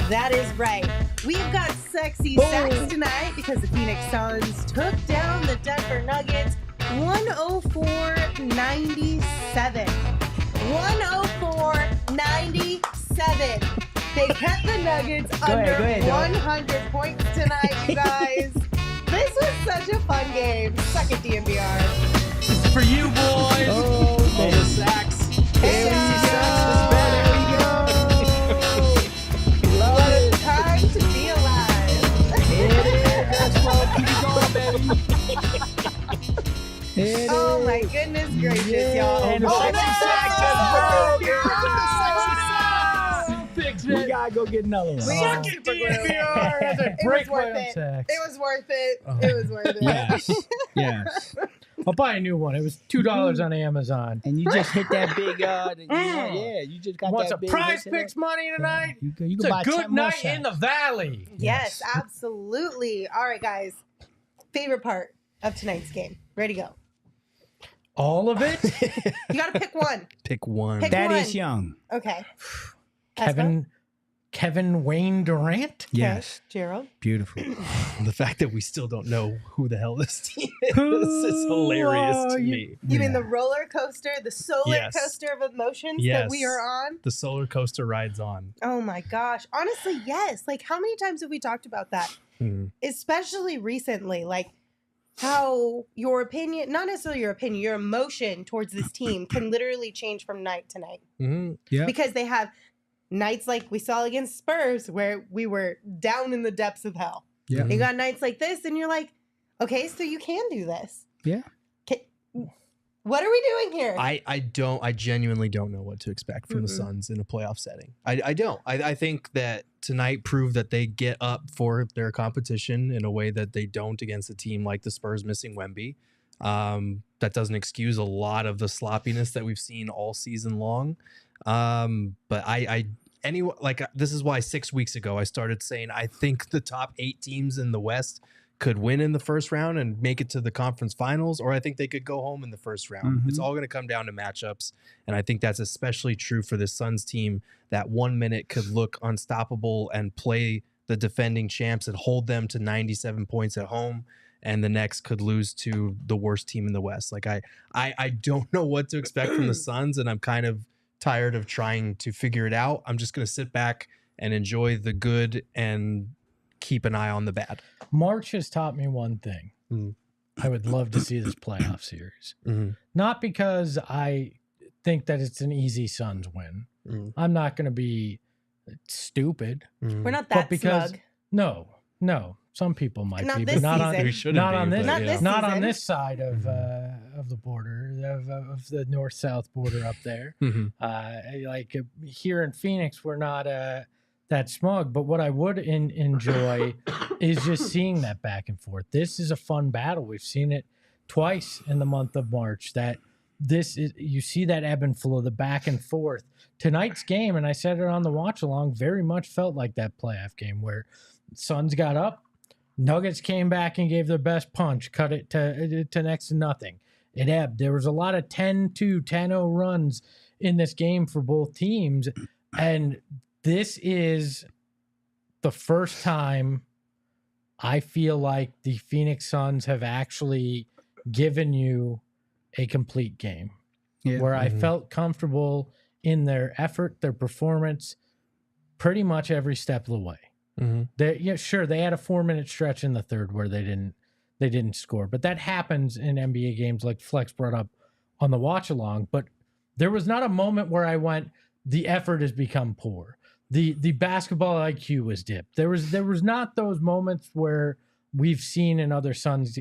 That is right. We've got sexy sacks tonight because the Phoenix Suns took down the Denver Nuggets 104-97. 104-97. They kept the Nuggets under 100 points tonight, you guys. This was such a fun game. Suck it, DNVR. This is for you, boys. Oh, the sacks. Hey, oh my goodness gracious, y'all. And we gotta go get another one. Suck it, DNVR. It was worth it. It was worth it. It was worth it. Yes. I'll buy a new one. It was $2 on Amazon. And you just hit that big, you just got Want that some big. Prize Picks money tonight? You can It's buy a good 10 more night in the valley. Yes, absolutely. All right, guys. Favorite part of tonight's game. Ready to go. All of it? You got to pick one. Pick one. Pick That one. is young. Okay. Kevin Wayne Durant? Yes. Gerald? Beautiful. The fact that we still don't know who the hell this team is hilarious to me. You mean the roller coaster, the solar coaster of emotions that we are on? The solar coaster rides on. Oh my gosh. Honestly, yes. Like, how many times have we talked about that? Especially recently. Like, how your opinion, not necessarily your opinion, your emotion towards this team can literally change from night to night. Yeah. Because they have nights like we saw against Spurs where we were down in the depths of hell. Yeah. You got nights like this and you're like, okay, so you can do this. Yeah. What are we doing here? I genuinely don't know what to expect from the Suns in a playoff setting. I don't. I think that tonight proved that they get up for their competition in a way that they don't against a team like the Spurs missing Wemby. That doesn't excuse a lot of the sloppiness that we've seen all season long. But this is why 6 weeks ago I started saying I think the top 8 teams in the West could win in the first round and make it to the conference finals, or I think they could go home in the first round. It's all going to come down to matchups, and I think that's especially true for this Suns team that 1 minute could look unstoppable and play the defending champs and hold them to 97 points at home, and the next could lose to the worst team in the West. Like I don't know what to expect from the Suns, and I'm kind of tired of trying to figure it out. I'm just going to sit back and enjoy the good and keep an eye on the bad. March has taught me one thing. I would love to see this playoff series. Not because I think that it's an easy Suns win. I'm not going to be stupid. We're not that smug. No. Some people might Not be, this but not season. on this Not on season. this side of the border of the north-south border up there. Like here in Phoenix, we're not that smug. But what I would enjoy is just seeing that back and forth. This is a fun battle. We've seen it twice in the month of March. That this is, you see that ebb and flow, the back and forth. Tonight's game, and I said it on the watch along, very much felt like that playoff game where Suns got up. Nuggets came back and gave their best punch, cut it to next to nothing. It ebbed. There was a lot of 10-2, 10-0 runs in this game for both teams. And this is the first time I feel like the Phoenix Suns have actually given you a complete game where I felt comfortable in their effort, their performance, pretty much every step of the way. They had a 4-minute stretch in the third where they didn't score, but that happens in NBA games, like Flex brought up on the watch along. But There was not a moment where I went, the effort has become poor. The basketball IQ was dipped. There was not those moments where we've seen in other Suns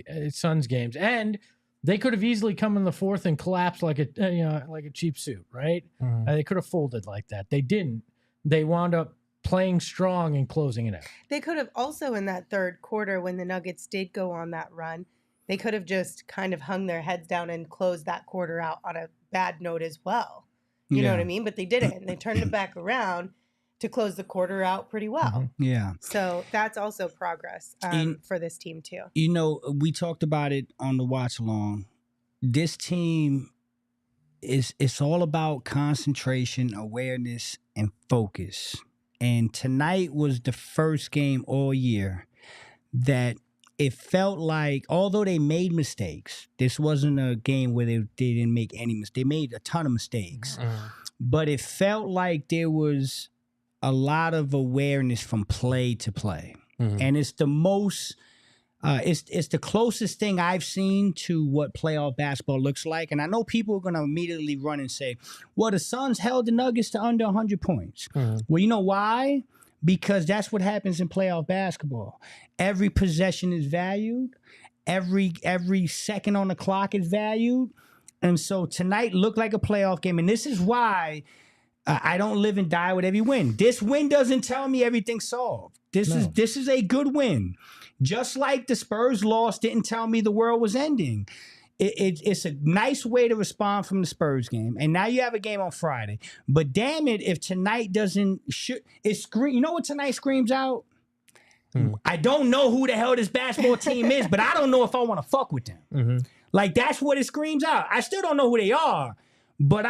games, and they could have easily come in the fourth and collapsed like a cheap suit, right? They could have folded like that. They didn't. They wound up playing strong and closing it out. They could have also in that third quarter when the Nuggets did go on that run, they could have just kind of hung their heads down and closed that quarter out on a bad note as well. You know what I mean? But they didn't. They turned it back around to close the quarter out pretty well. Yeah. So that's also progress for this team too. You know, we talked about it on the watch along. This team it's all about concentration, awareness, and focus. And tonight was the first game all year that it felt like, although they made mistakes, this wasn't a game where they didn't make any mistakes. They made a ton of mistakes. But it felt like there was a lot of awareness from play to play. And it's the most, it's the closest thing I've seen to what playoff basketball looks like. And I know people are going to immediately run and say, well, the Suns held the Nuggets to under 100 points. Well, you know why? Because that's what happens in playoff basketball. Every possession is valued. Every second on the clock is valued. And so tonight looked like a playoff game. And this is why I don't live and die with every win. This win doesn't tell me everything's solved. This is a good win. Just like the Spurs loss didn't tell me the world was ending. It's a nice way to respond from the Spurs game. And now you have a game on Friday. But damn it, if tonight doesn't... You know what tonight screams out? I don't know who the hell this basketball team is, but I don't know if I want to fuck with them. Like, that's what it screams out. I still don't know who they are, but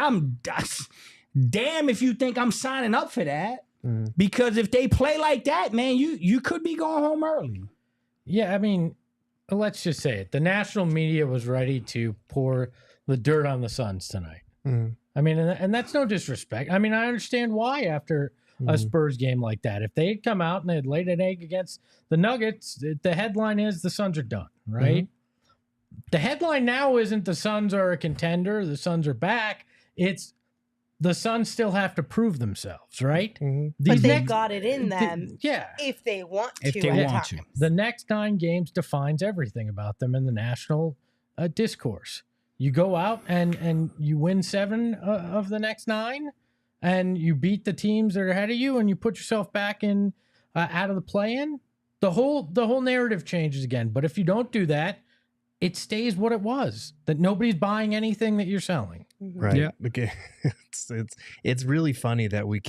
damn if you think I'm signing up for that. Because if they play like that, man, you could be going home early. Yeah, I mean... Let's just say it. The national media was ready to pour the dirt on the Suns tonight. I mean, and that's no disrespect. I mean, I understand why after a Spurs game like that. If they had come out and they had laid an egg against the Nuggets, the headline is the Suns are done, right? The headline now isn't the Suns are a contender, the Suns are back. It's the Suns still have to prove themselves, right? But they've got it in them if they want to. If they want to. The next 9 games defines everything about them in the national discourse. You go out and you win 7 of the next 9, and you beat the teams that are ahead of you, and you put yourself back in out of the play-in. The whole narrative changes again. But if you don't do that, it stays what it was. That nobody's buying anything that you're selling. Right. Yeah. Okay. It's really funny that we're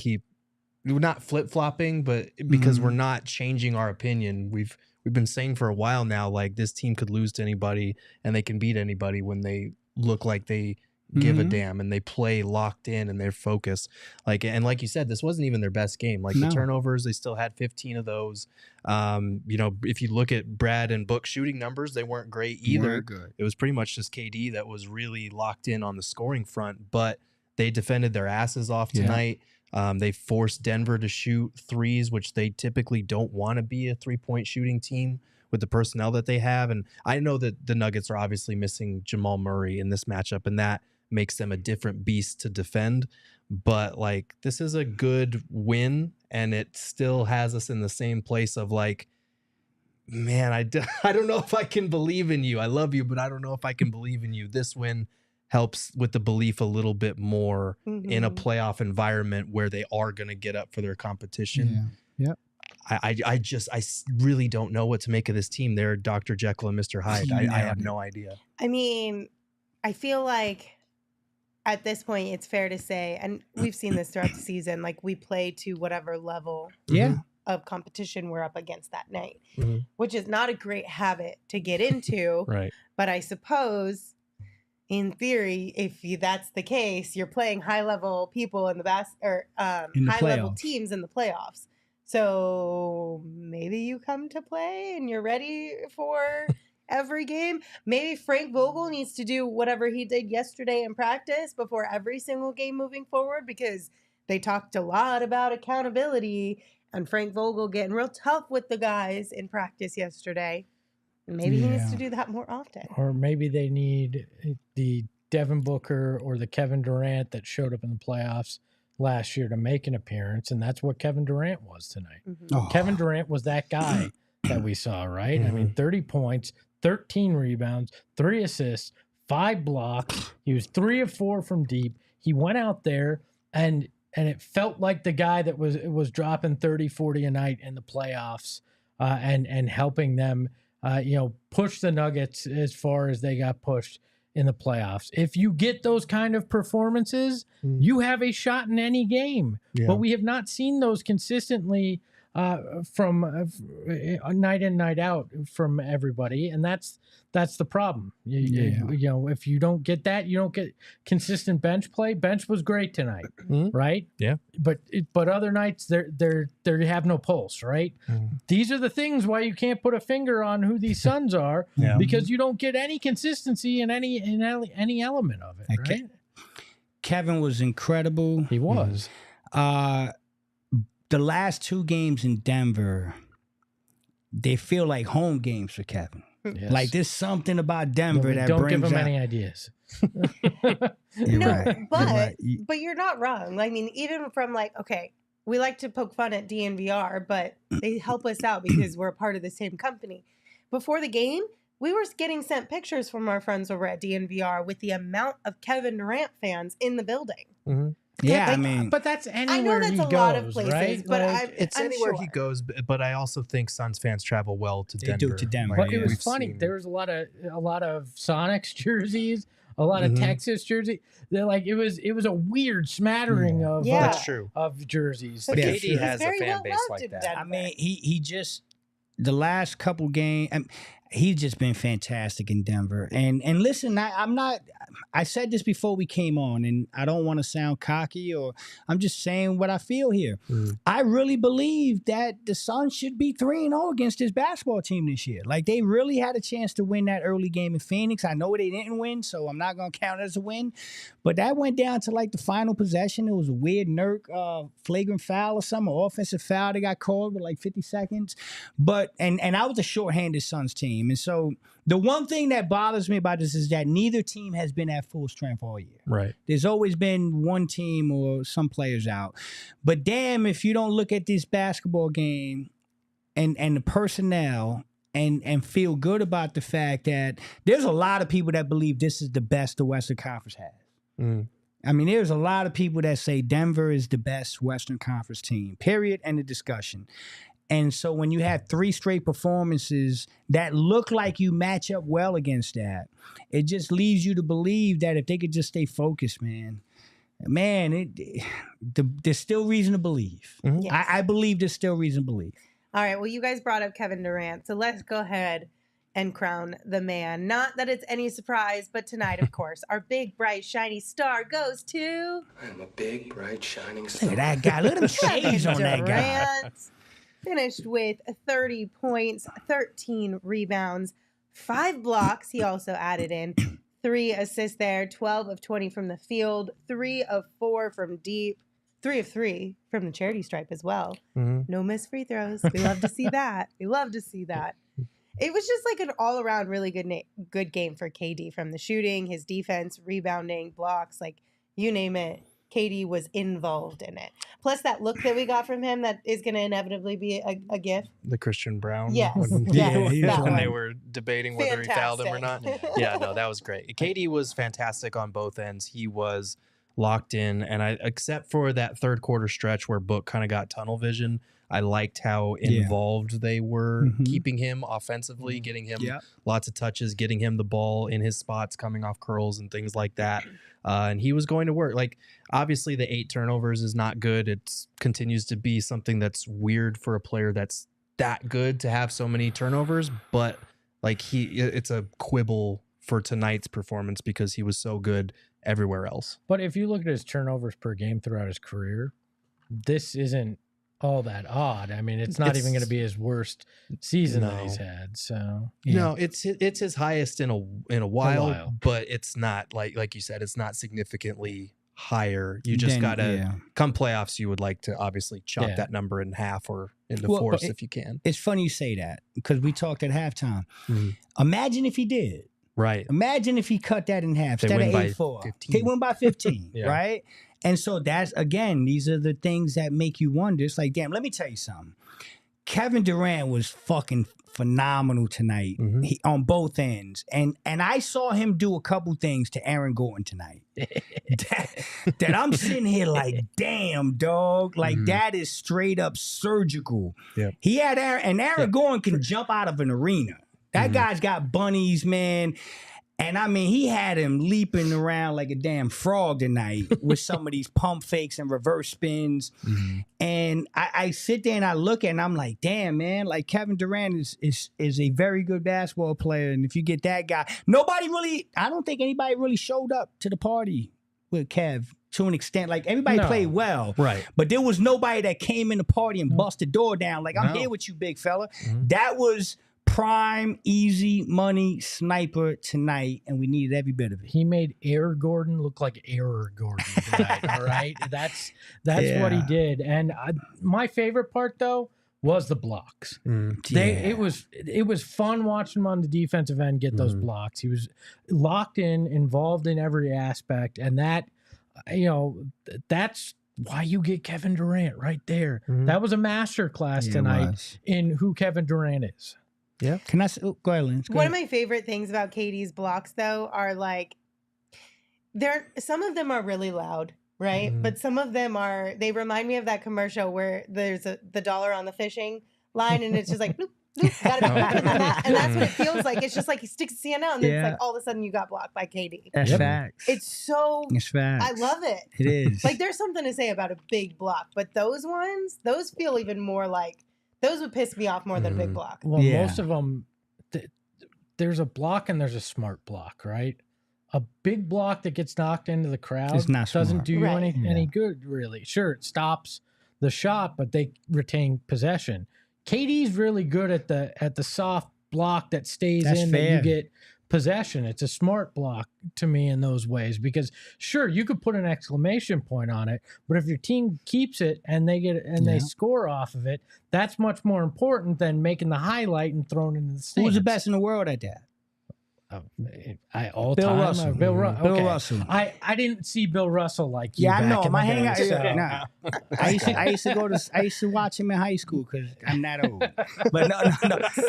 not flip-flopping, but because we're not changing our opinion. We've been saying for a while now, like, this team could lose to anybody and they can beat anybody when they look like they give a damn and they play locked in and they're focused. Like you said, this wasn't even their best game. Like the turnovers, they still had 15 of those. If you look at Brad and Book shooting numbers, they weren't great either. Good. It was pretty much just KD that was really locked in on the scoring front, but they defended their asses off tonight. They forced Denver to shoot threes, which they typically don't want to be a 3-point shooting team with the personnel that they have. And I know that the Nuggets are obviously missing Jamal Murray in this matchup, and that makes them a different beast to defend. But like, this is a good win, and it still has us in the same place of like, man, I don't know if I can believe in you. I love you, but I don't know if I can believe in you. This win helps with the belief a little bit more in a playoff environment where they are going to get up for their competition. I really don't know what to make of this team. They're Dr. Jekyll and Mr. Hyde. I have no idea. I mean, I feel like at this point, it's fair to say, and we've seen this throughout the season, like, we play to whatever level of competition we're up against that night, which is not a great habit to get into. Right. But I suppose, in theory, if that's the case, you're playing high-level people in the high-level teams in the playoffs. So maybe you come to play and you're ready for every game. Maybe Frank Vogel needs to do whatever he did yesterday in practice before every single game moving forward, because they talked a lot about accountability and Frank Vogel getting real tough with the guys in practice yesterday. Maybe he needs to do that more often. Or maybe they need the Devin Booker or the Kevin Durant that showed up in the playoffs last year to make an appearance, and that's what Kevin Durant was tonight. Kevin Durant was that guy that we saw, right? I mean, 30 points, 13 rebounds, 3 assists, 5 blocks. He was 3 of 4 from deep. He went out there and it felt like the guy that was dropping 30, 40 a night in the playoffs and helping them push the Nuggets as far as they got pushed in the playoffs. If you get those kind of performances, you have a shot in any game. Yeah. But we have not seen those consistently from night in, night out from everybody, and that's the problem. If you don't get that, you don't get consistent bench play. Bench was great tonight, right? Yeah. But other nights they have no pulse, right? These are the things why you can't put a finger on who these Suns are, because you don't get any consistency in any element of it. Right? Kevin was incredible. He was. The last 2 games in Denver, they feel like home games for Kevin. Yes. Like there's something about Denver that don't brings give him out... any ideas. But you're not wrong. I mean, even from we like to poke fun at DNVR, but they help us out because we're a part of the same company. Before the game, we were getting sent pictures from our friends over at DNVR with the amount of Kevin Durant fans in the building. Yeah, but that's anywhere I know that's he a goes, lot of places, right? but it's I'm anywhere sure he goes. But I also think Suns fans travel well to Denver. They do to Denver. But it was funny. There was a lot of Sonics jerseys, a lot of Texas jerseys. They're like it was a weird smattering of that's true of jerseys. But KD has a fan base like that. Denver. I mean, he just the last couple games. He's just been fantastic in Denver. And listen, I said this before we came on, and I don't want to sound cocky, or I'm just saying what I feel here. I really believe that the Suns should be 3-0 against this basketball team this year. Like, they really had a chance to win that early game in Phoenix. I know they didn't win, so I'm not going to count it as a win. But that went down to, the final possession. It was a weird Nurk flagrant foul or something, an offensive foul that got called with 50 seconds. But, and I was a shorthanded Suns team. And so the one thing that bothers me about this is that neither team has been at full strength all year. Right. There's always been one team or some players out. But damn, if you don't look at this basketball game and the personnel and feel good about the fact that there's a lot of people that believe this is the best the Western Conference has. I mean, there's a lot of people that say Denver is the best Western Conference team, period, end of discussion. And so when you have 3 straight performances that look like you match up well against that, it just leads you to believe that if they could just stay focused, there's still reason to believe. Yes. I believe there's still reason to believe. All right, well, you guys brought up Kevin Durant, so let's go ahead and crown the man. Not that it's any surprise, but tonight, of course, our big, bright, shiny star goes to... I'm a big, bright, shining star. Look at that guy. Look at them shades on that guy. Finished with 30 points, 13 rebounds, 5 blocks. He also added in 3 assists there, 12 of 20 from the field, 3 of 4 from deep, 3 of 3 from the charity stripe as well. No missed free throws. We love to see that. We love to see that. It was just an all-around really good game for KD, from the shooting, his defense, rebounding, blocks, you name it. KD was involved in it. Plus that look that we got from him that is going to inevitably be a gift. The Christian Brown. Yes. When They were debating whether he fouled him or not. Yeah, no, that was great. KD was fantastic on both ends. He was locked in. And except for that third quarter stretch where Book kind of got tunnel vision, I liked how involved they were keeping him offensively, getting him lots of touches, getting him the ball in his spots, coming off curls and things like that. And he was going to work. Obviously, the 8 turnovers is not good. It continues to be something that's weird for a player that's that good to have so many turnovers. But it's a quibble for tonight's performance because he was so good everywhere else. But if you look at his turnovers per game throughout his career, this isn't all that odd. I mean, it's not even going to be his worst season that he's had. So no, it's his highest in a while, but it's not like you said, it's not significantly higher. You just gotta come playoffs. You would like to obviously chop that number in half or into fourths if you can. It's funny you say that because we talked at halftime. Imagine if he did. Right. Imagine if he cut that in half They instead win of by 8-4. 15. They win by 15, Yeah. right? And so that's, again, these are the things that make you wonder. It's like, damn, let me tell you something. Kevin Durant was fucking phenomenal tonight on both ends. And I saw him do a couple things to Aaron Gordon tonight. that I'm sitting here like, damn, dog. Like, that is straight up surgical. Yep. He had Aaron Gordon can jump out of an arena. That guy's got bunnies, man. And I mean, he had him leaping around like a damn frog tonight with some of these pump fakes and reverse spins. And I sit there and I look at it and I'm like, damn, man, like Kevin Durant is a very good basketball player. And if you get that guy, I don't think anybody really showed up to the party with Kev to an extent. Like everybody played well. Right. But there was nobody that came in the party and bust the door down. Like, I'm here with you, big fella. That was prime, easy money sniper tonight, and we needed every bit of it. He made Air Gordon look like Error Gordon tonight. All right, that's what he did. And my favorite part though was the blocks. It was fun watching him on the defensive end get those blocks. He was locked in, involved in every aspect, and that, you know, that's why you get Kevin Durant right there. That was a master class tonight in who Kevin Durant is. Yeah. Can I go ahead, Lynn? One of my favorite things about KD's blocks, though, are like, some of them are really loud, right? But some of them they remind me of that commercial where there's the dollar on the fishing line and it's just like, bloop, bloop, gotta be and that's what it feels like. It's just like he sticks his hand out and then it's like all of a sudden you got blocked by KD. That's facts. It's facts. I love it. It is. Like, there's something to say about a big block, but those feel even more like, those would piss me off more than a big block. Well, most of them, there's a block and there's a smart block, right? A big block that gets knocked into the crowd doesn't do you any good, really. Sure, it stops the shot, but they retain possession. KD's really good at the soft block that stays in that you get possession. It's a smart block to me in those ways, because sure, you could put an exclamation point on it, but if your team keeps it and they score off of it, that's much more important than making the highlight and throwing it in the stands. Who's the best in the world at that? Bill Russell. Bill Russell. I didn't see Bill Russell like you. Yeah, I know. back in My the hang day, out. so- I used to watch him in high school because I'm that old. But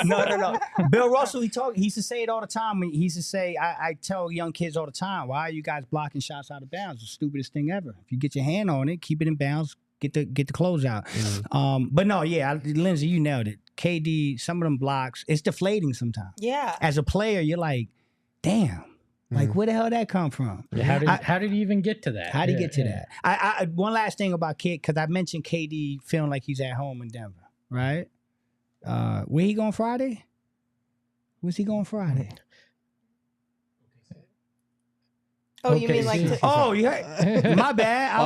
no. Bill Russell, he used to say it all the time. He used to say, I tell young kids all the time, why are you guys blocking shots out of bounds? It's the stupidest thing ever. If you get your hand on it, keep it in bounds, get the closeout. But no, Lindsay, you nailed it. KD, some of them blocks, it's deflating sometimes. Yeah. As a player, you're like, damn. Like, where the hell did that come from? Yeah, how did he even get to that? How did he get to that? I one last thing about Kid, because I mentioned KD feeling like he's at home in Denver, right? Where he going Friday? Where's he going Friday? Oh, you mean like? Oh, yeah. My bad.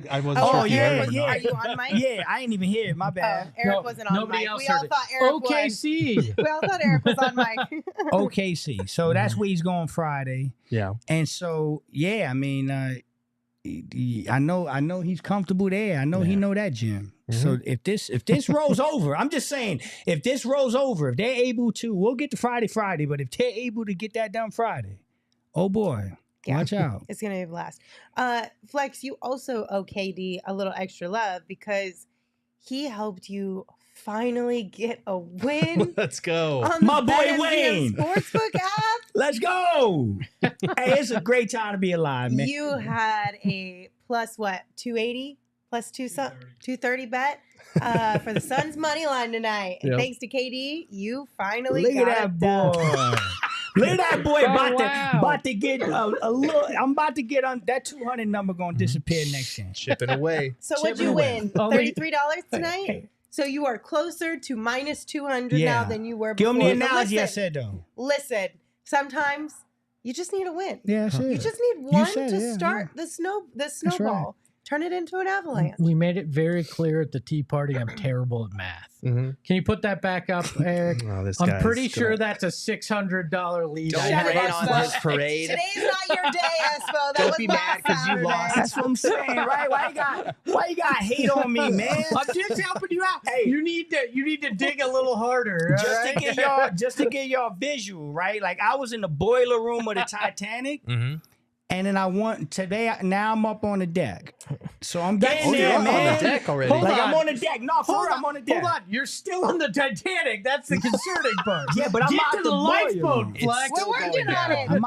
I wasn't. Oh, sure if you yeah. heard or not. Are you on mic? Yeah, I ain't even hear it. My bad. Eric wasn't on nobody mic. else We all heard it. thought Eric was. OKC. We all thought Eric was on mic. OKC. So that's where he's going Friday. Yeah. And so, I mean, I know he's comfortable there. I know he know that gym. So if this rolls over, I'm just saying, if this rolls over, if they're able to, we'll get to Friday, but if they're able to get that done Friday, oh boy, watch out. It's going to be a blast. Flex, you also owe KD a little extra love because he helped you finally get a win. Let's go. On My the boy BetMGM Wayne. Sportsbook app. Let's go. Hey, it's a great time to be alive, man. You had a plus what, 280? Plus 230 bet for the Suns money line tonight. And thanks to KD, you finally Look got at it that done. boy. Look at that boy wow. about to get a little. I'm about to get on that 200 number. Going to disappear next year. Chipping away. So what'd you win? $33 tonight? So you are closer to minus 200 now than you were before. Give me the analogy listen, I said though. Listen, sometimes you just need a win. Yeah, You just need one to start the snowball. turn it into an avalanche. We made it very clear at the tea party I'm terrible at math. Can you put that back up, Eric? I'm pretty sure that's a $600 lead. Don't rain on his parade. Today's not your day, Espo. Don't be mad because you lost. That's what I'm saying, right? Why you got hate on me, man? I'm just helping you out. Hey, you need to dig a little harder. Just to get y'all visual, right? Like I was in the boiler room of the Titanic. And then now I'm up on the deck. So I'm getting there, man. On the deck already. I'm on the deck. No, for real, I'm on the deck. Hold on. You're still on the Titanic. That's the concerning part. Yeah, but I'm Get out to the lifeboat, Flex. We're working on it. We're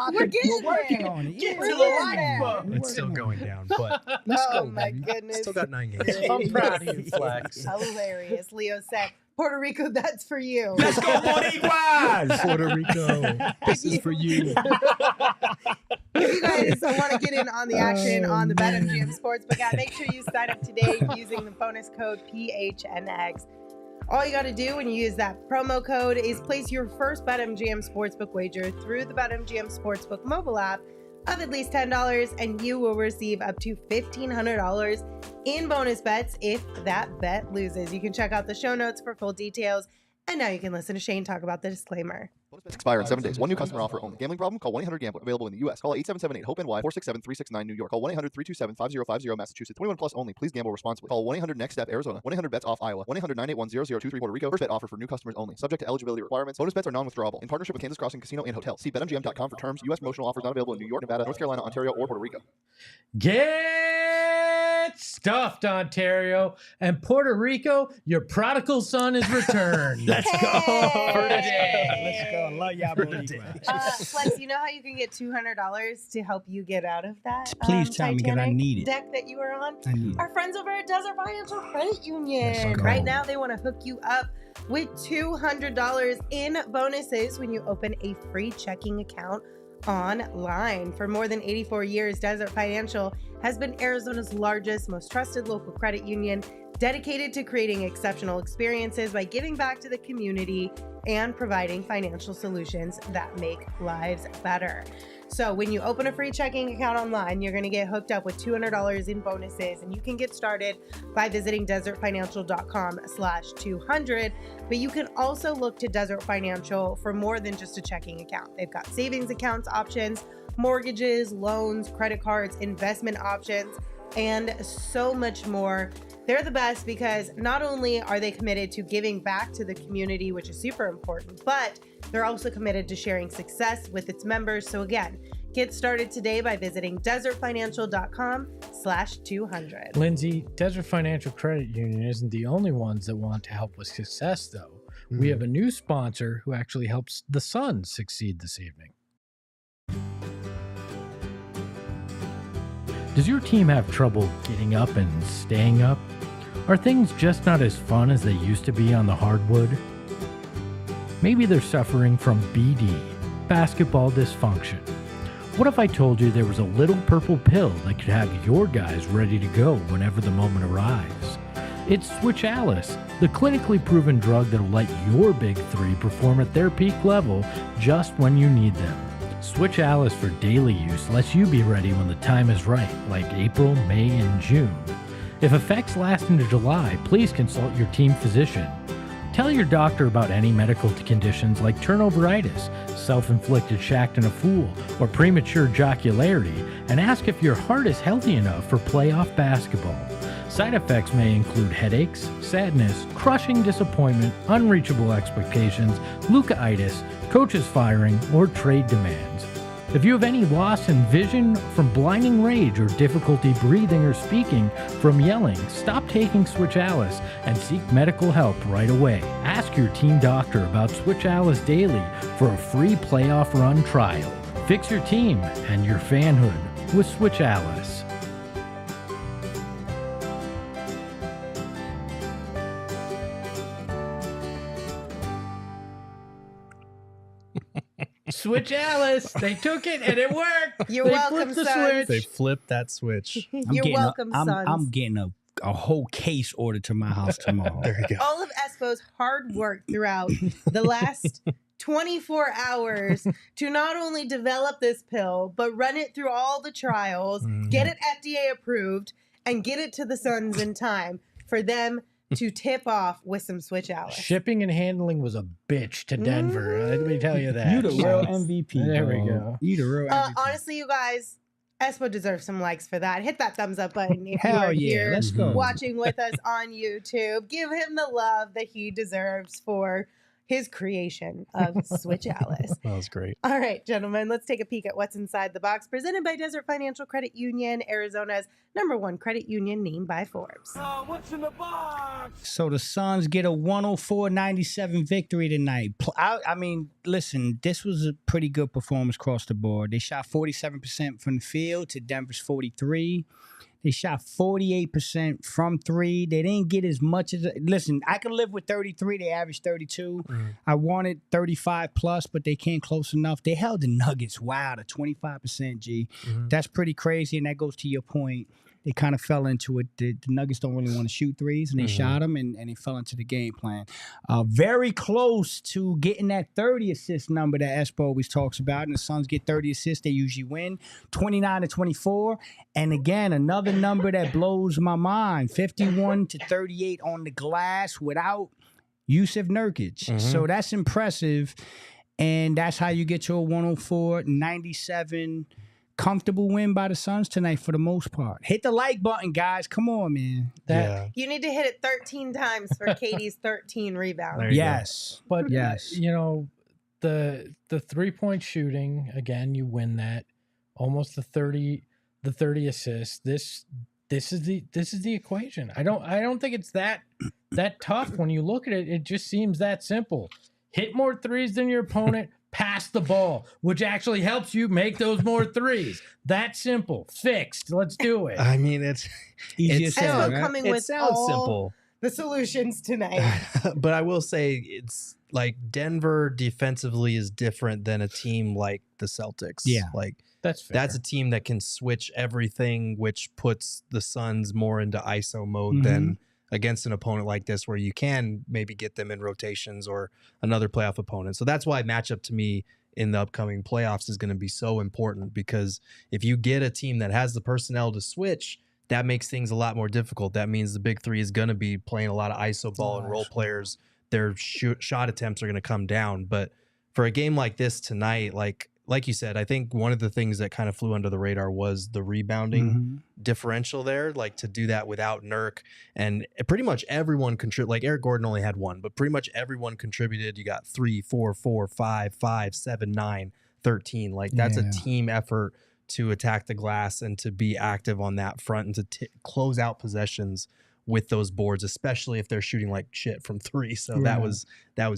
working on it. Get Yeah, to the lifeboat. It's still going down, but let's go. My baby. goodness. Still got 9 games. I'm proud of you, Flex. Hilarious. Leo said, Puerto Rico, that's for you. Let's go, Boricuas! Puerto Rico, this is for you. If you guys want to get in on the action on the BetMGM Sportsbook app, make sure you sign up today using the bonus code PHNX. All you got to do when you use that promo code is place your first BetMGM Sportsbook wager through the BetMGM Sportsbook mobile app of at least $10, and you will receive up to $1,500 in bonus bets if that bet loses. You can check out the show notes for full details. And now you can listen to Shane talk about the disclaimer. Bonus bets expire in 7 days. One new customer offer only. Gambling problem? Call 1-800-GAMBLER. Available in the U.S. Call 877-8-HOPE-NY 467-369 New York. Call 1-800-327-5050 Massachusetts. 21 plus only. Please gamble responsibly. Call 1-800-NEXT-STEP Arizona. 1-800-BETS-OFF Iowa. 1-800-981-0023 Puerto Rico. First bet offer for new customers only. Subject to eligibility requirements. Bonus bets are non-withdrawable. In partnership with Kansas Crossing Casino and Hotel. See BetMGM.com for terms. U.S. promotional offers not available in New York, Nevada, North Carolina, Ontario, or Puerto Rico. Get stuffed, Ontario. And Puerto Rico, your prodigal son is returned. Let's go. For today. Let's go. Love y'all, Boricuas. Flex, you know how you can get $200 to help you get out of that Please tell me, because I Titanic need it. deck that you were on? I need it. Our friends over at Desert Financial Credit Union. Let's go. Right now, they want to hook you up with $200 in bonuses when you open a free checking account online. For more than 84 years, Desert Financial has been Arizona's largest, most trusted local credit union, dedicated to creating exceptional experiences by giving back to the community and providing financial solutions that make lives better. So when you open a free checking account online, you're going to get hooked up with $200 in bonuses, and you can get started by visiting desertfinancial.com/200. But you can also look to Desert Financial for more than just a checking account. They've got savings accounts options, mortgages, loans, credit cards, investment options, and so much more. They're the best because not only are they committed to giving back to the community, which is super important, but they're also committed to sharing success with its members. So again, get started today by visiting desertfinancial.com/200. Lindsay, Desert Financial Credit Union isn't the only ones that want to help with success, though. We have a new sponsor who actually helps the Suns succeed this evening. Does your team have trouble getting up and staying up? Are things just not as fun as they used to be on the hardwood? Maybe they're suffering from BD, basketball dysfunction. What if I told you there was a little purple pill that could have your guys ready to go whenever the moment arrives? It's Switch Alice, the clinically proven drug that'll let your big three perform at their peak level just when you need them. Switch Alice for daily use lets you be ready when the time is right, like April, May, and June. If effects last into July, please consult your team physician. Tell your doctor about any medical conditions like turnoveritis, self-inflicted Shaqtin' a fool, or premature jocularity, and ask if your heart is healthy enough for playoff basketball. Side effects may include headaches, sadness, crushing disappointment, unreachable expectations, leukaitis, coaches firing, or trade demands. If you have any loss in vision from blinding rage or difficulty breathing or speaking from yelling, stop taking Switch Alice and seek medical help right away. Ask your team doctor about Switch Alice Daily for a free playoff run trial. Fix your team and your fanhood with Switch Alice. Switch Alice. They took it and it worked. You're They welcome, flipped the Suns. switch. They flipped that switch. You're welcome, Suns. I'm getting a whole case ordered to my house tomorrow. There you go. All of Espo's hard work throughout the last 24 hours to not only develop this pill, but run it through all the trials, get it FDA approved, and get it to the Suns in time for them to tip off with some switch Alice. Shipping and handling was a bitch to Denver. Let me tell you that. You the real MVP. There we dog. go. You the real MVP. Honestly, you guys, Espo deserves some likes for that. Hit that thumbs up button if you Hell are yeah, here let's go. watching with us on YouTube. Give him the love that he deserves for his creation of Switch Alice. That was great. All right, gentlemen, let's take a peek at what's inside the box. Presented by Desert Financial Credit Union, Arizona's #1 credit union named by Forbes. What's in the box? So the Suns get a 104-97 victory tonight. I mean, listen, this was a pretty good performance across the board. They shot 47% from the field to Denver's 43%. They shot 48% from three. They didn't get as much as... Listen, I can live with 33. They averaged 32. I wanted 35 plus, but they came close enough. They held the Nuggets, wow, to 25%, G. That's pretty crazy, and that goes to your point. They kind of fell into it. The Nuggets don't really want to shoot threes, and they shot them, and they fell into the game plan. Very close to getting that 30 assist number that Espo always talks about, and the Suns get 30 assists. They usually win 29-24. And again, another number that blows my mind, 51-38 on the glass without Yusuf Nurkic. So that's impressive, and that's how you get to a 104-97 comfortable win by the Suns tonight for the most part. Hit the like button, guys. Come on, man. You need to hit it 13 times for Katie's 13 rebounds. Yes. But yes. you know, the 3-point shooting, again, you win that. Almost the 30 assists. This is the equation. I don't think it's that tough when you look at it. It just seems that simple. Hit more threes than your opponent. Pass the ball, which actually helps you make those more threes. That simple. Fixed. Let's do it. I mean, it's Easier said, Espo right? coming it with sounds all simple. the solutions tonight. But I will say it's like Denver defensively is different than a team like the Celtics. Yeah. Like That's fair. that's a team that can switch everything, which puts the Suns more into ISO mode than against an opponent like this, where you can maybe get them in rotations or another playoff opponent. So that's why matchup to me in the upcoming playoffs is going to be so important, because if you get a team that has the personnel to switch, that makes things a lot more difficult. That means the big three is going to be playing a lot of ISO ball and role players. Their shot attempts are going to come down. But for a game like this tonight, like you said, I think one of the things that kind of flew under the radar was the rebounding differential there, like to do that without Nurk. And pretty much everyone contributed. Like Eric Gordon only had one, but pretty much everyone contributed. You got 3, 4, 4, 5, 5, 7, 9, 13. Like that's a team effort to attack the glass and to be active on that front and to close out possessions with those boards, especially if they're shooting like shit from three. So that was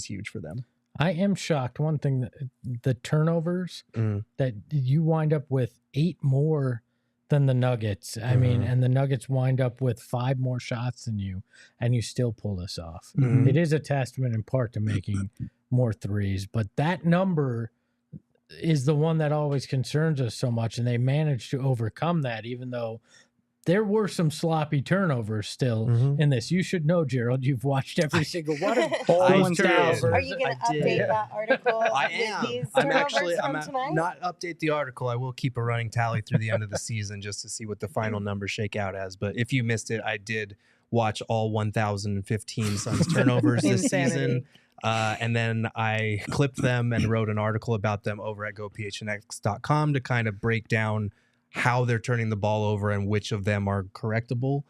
huge for them. I am shocked. One thing, that the turnovers that you wind up with 8 more than the Nuggets. I mean, and the Nuggets wind up with 5 more shots than you, and you still pull this off. It is a testament in part to making more threes, but that number is the one that always concerns us so much, and they managed to overcome that, even though there were some sloppy turnovers still in this. You should know, Gerald. You've watched every single one of all 1,000. Are you going to update that article? I am. I'm not update the article. I will keep a running tally through the end of the season just to see what the final numbers shake out as. But if you missed it, I did watch all 1,015 Suns turnovers this season. And then I clipped them and wrote an article about them over at gophnx.com to kind of break down how they're turning the ball over and which of them are correctable.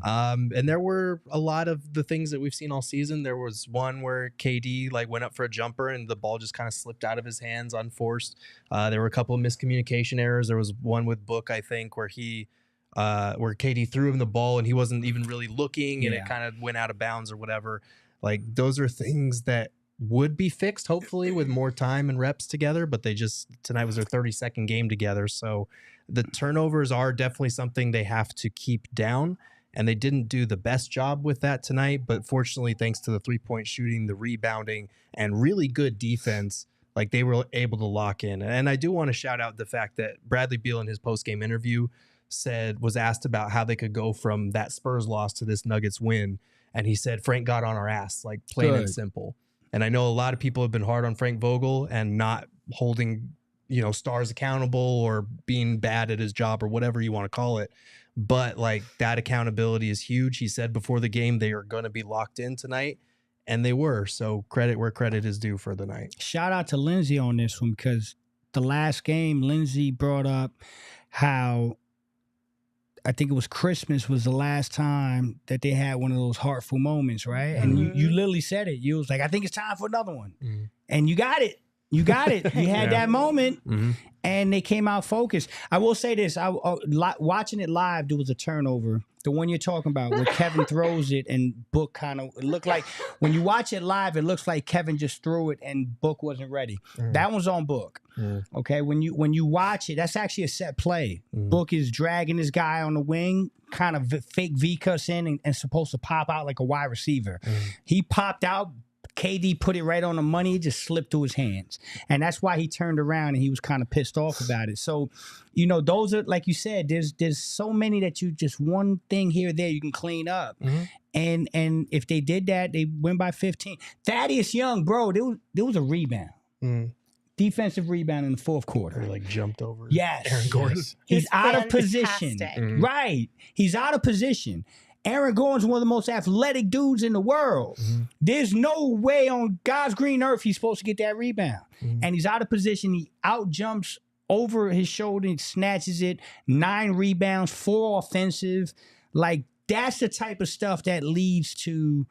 And there were a lot of the things that we've seen all season. There was one where KD went up for a jumper and the ball just kind of slipped out of his hands unforced. There were a couple of miscommunication errors. There was one with Book, I think, where where KD threw him the ball and he wasn't even really looking and it kind of went out of bounds or whatever. Like, those are things that would be fixed, hopefully, with more time and reps together, but tonight was their 32nd game together. So the turnovers are definitely something they have to keep down, and they didn't do the best job with that tonight. But fortunately, thanks to the 3-point shooting, the rebounding, and really good defense, they were able to lock in. And I do want to shout out the fact that Bradley Beal in his post-game interview was asked about how they could go from that Spurs loss to this Nuggets win. And he said, Frank got on our ass, plain and simple. And I know a lot of people have been hard on Frank Vogel and not holding stars accountable or being bad at his job or whatever you want to call it. But like that accountability is huge. He said before the game they are going to be locked in tonight, and they were. So credit where credit is due for the night. Shout out to Lindsay on this one, because the last game, Lindsay brought up how I think it was Christmas was the last time that they had one of those heartful moments, right? And you literally said it. You was like, I think it's time for another one. And you got it. You got it. You had that moment, and they came out focused. I will say this. Watching it live, there was a turnover. The one you're talking about, where Kevin throws it and Book it looked like, when you watch it live, it looks like Kevin just threw it and Book wasn't ready. That one's on Book. Okay, when you watch it, that's actually a set play. Book is dragging this guy on the wing, kind of fake V-cuts in and supposed to pop out like a wide receiver. He popped out. KD put it right on the money. It just slipped through his hands. And that's why he turned around and he was kind of pissed off about it. So, those are, like you said, there's so many that you just one thing here or there you can clean up. And if they did that, they win by 15. Thaddeus Young, bro, there was a rebound. Defensive rebound in the fourth quarter. He like jumped over Aaron Gordon. He's out of position. Right. He's out of position. Aaron Gordon's one of the most athletic dudes in the world. There's no way on God's green earth he's supposed to get that rebound. And he's out of position. He out jumps over his shoulder and snatches it. 9 rebounds, 4 offensive. Like, that's the type of stuff that leads to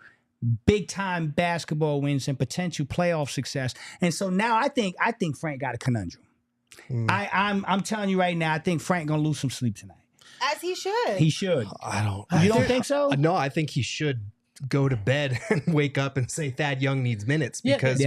big time basketball wins and potential playoff success. And so now I think Frank got a conundrum. I'm telling you right now, I think Frank gonna lose some sleep tonight. As he should. He should. You don't think so? No, I think he should go to bed and wake up and say Thad Young needs minutes, because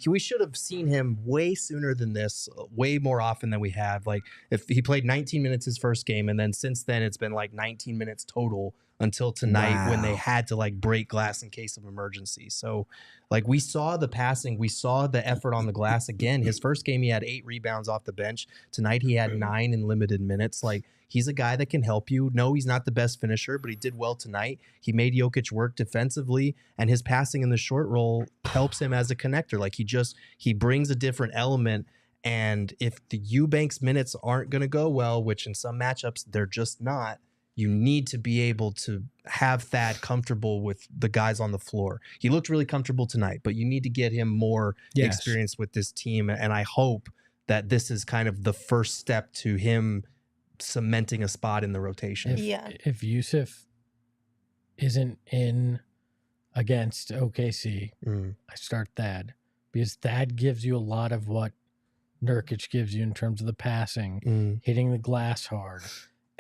we should have seen him way sooner than this, way more often than we have. Like, if he played 19 minutes his first game, and then since then it's been like 19 minutes total until tonight when they had to like break glass in case of emergency. So like we saw the passing, we saw the effort on the glass again. His first game he had 8 rebounds off the bench. Tonight he had 9 in limited minutes. Like, he's a guy that can help you. No, he's not the best finisher, but he did well tonight. He made Jokic work defensively, and his passing in the short roll helps him as a connector. Like, he brings a different element. And if the Eubanks minutes aren't going to go well, which in some matchups they're just not, you need to be able to have Thad comfortable with the guys on the floor. He looked really comfortable tonight, but you need to get him more experience with this team. And I hope that this is kind of the first step to him cementing a spot in the rotation. If Yusuf isn't in against OKC, I start Thad, because Thad gives you a lot of what Nurkic gives you in terms of the passing, hitting the glass hard.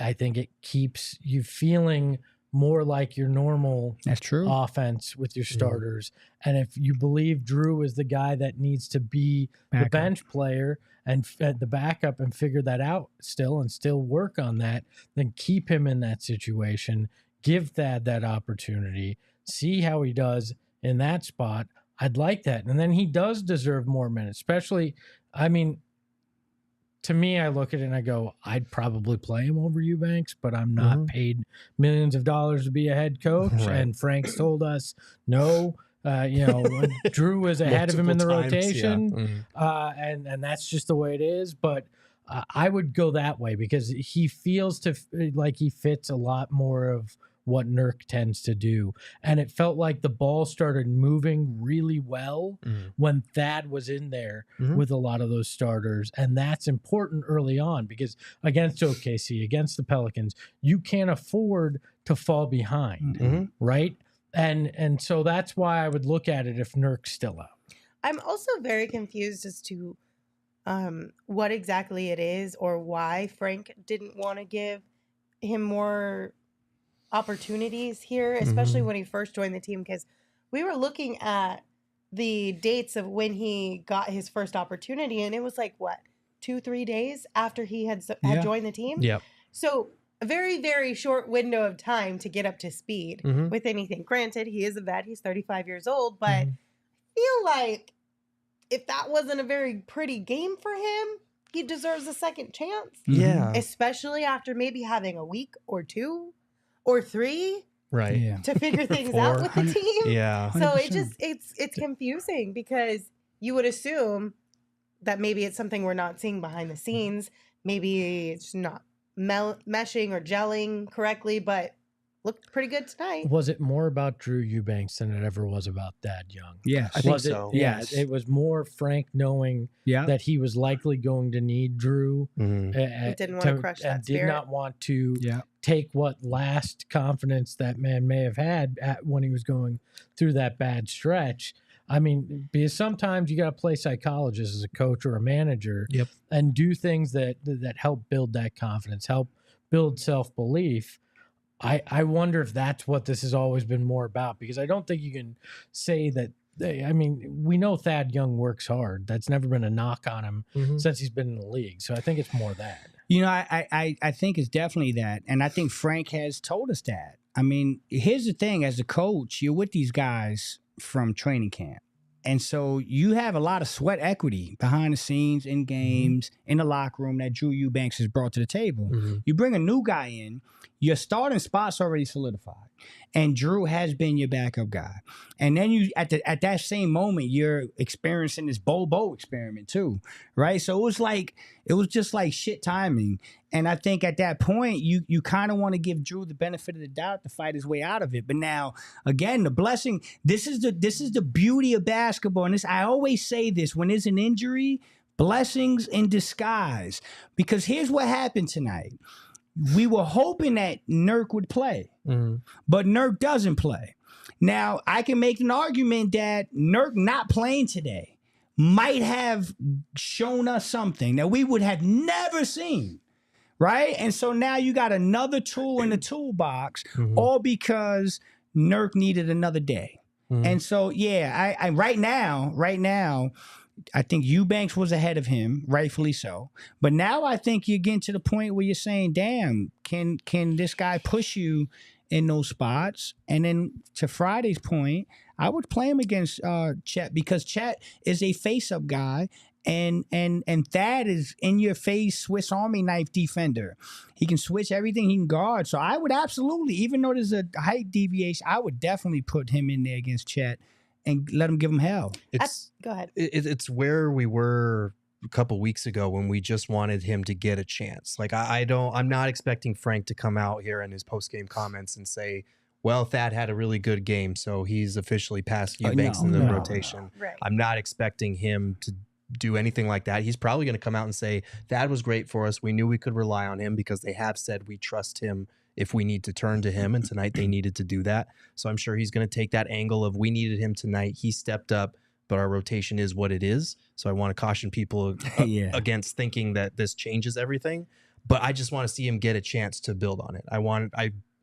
I think it keeps you feeling more like your normal offense with your starters. And if you believe Drew is the guy that needs to be the bench player and the backup and figure that out still and still work on that, then keep him in that situation. Give Thad that opportunity. See how he does in that spot. I'd like that. And then he does deserve more minutes, especially, to me, I look at it and I go, I'd probably play him over Eubanks, but I'm not paid millions of dollars to be a head coach. Right. And Frank's told us, no, Drew is ahead of him in the rotation. And that's just the way it is. But I would go that way, because he feels like he fits a lot more of what Nurk tends to do. And it felt like the ball started moving really well when Thad was in there with a lot of those starters. And that's important early on, because against OKC, against the Pelicans, you can't afford to fall behind, right? And so that's why I would look at it if Nurk's still out. I'm also very confused as to what exactly it is, or why Frank didn't want to give him more opportunities here, especially when he first joined the team, because we were looking at the dates of when he got his first opportunity, and it was like, what, 2-3 days after he had joined the team? Yep. So a very, very short window of time to get up to speed with anything. Granted, he is a vet. He's 35 years old, but I feel like if that wasn't a very pretty game for him, he deserves a second chance. Yeah. Especially after maybe having a week or 2 or 3 to figure things out with the team. Yeah. So 100%. It's confusing, because you would assume that maybe it's something we're not seeing behind the scenes. Maybe it's not meshing or gelling correctly, but looked pretty good tonight. Was it more about Drew Eubanks than it ever was about Thad Young? Yes. I think so. Yes. It was more Frank knowing that he was likely going to need Drew. He didn't want to crush that spirit. Did not want to take what last confidence that man may have had when he was going through that bad stretch. I mean, because sometimes you got to play psychologist as a coach or a manager and do things that help build that confidence, help build self-belief. I wonder if that's what this has always been more about, because I don't think you can say that. I mean, we know Thad Young works hard. That's never been a knock on him since he's been in the league. So I think it's more that. You know, I think it's definitely that. And I think Frank has told us that. I mean, here's the thing. As a coach, you're with these guys from training camp. And so you have a lot of sweat equity behind the scenes, in games, in the locker room that Drew Eubanks has brought to the table. You bring a new guy in, your starting spot's already solidified, and Drew has been your backup guy. And then you at that same moment, you're experiencing this Bol Bol experiment too, right? So it was just like shit timing. And I think at that point, you kind of want to give Drew the benefit of the doubt to fight his way out of it. But now, again, the blessing. This is the beauty of basketball. And I always say this: when there's an injury, blessings in disguise. Because here's what happened tonight. We were hoping that Nurk would play, but Nurk doesn't play. Now, I can make an argument that Nurk not playing today might have shown us something that we would have never seen, right? And so now you got another tool in the toolbox, all because Nurk needed another day. And so, I right now, I think Eubanks was ahead of him, rightfully so. But now I think you're getting to the point where you're saying, damn, can this guy push you in those spots? And then to Friday's point, I would play him against Chet, because Chet is a face-up guy, and Thad is in-your-face Swiss Army knife defender. He can switch everything, he can guard. So I would absolutely, even though there's a height deviation, I would definitely put him in there against Chet and let him give him hell. Go ahead. It's where we were a couple weeks ago when we just wanted him to get a chance. Like I'm not expecting Frank to come out here in his post-game comments and say, well, Thad had a really good game, so he's officially passed Eubanks in the rotation. Right. I'm not expecting him to do anything like that. He's probably going to come out and say, Thad was great for us. We knew we could rely on him because they have said we trust him if we need to turn to him, and tonight they needed to do that. So I'm sure he's going to take that angle of we needed him tonight. He stepped up, but our rotation is what it is. So I want to caution people against thinking that this changes everything. But I just want to see him get a chance to build on it.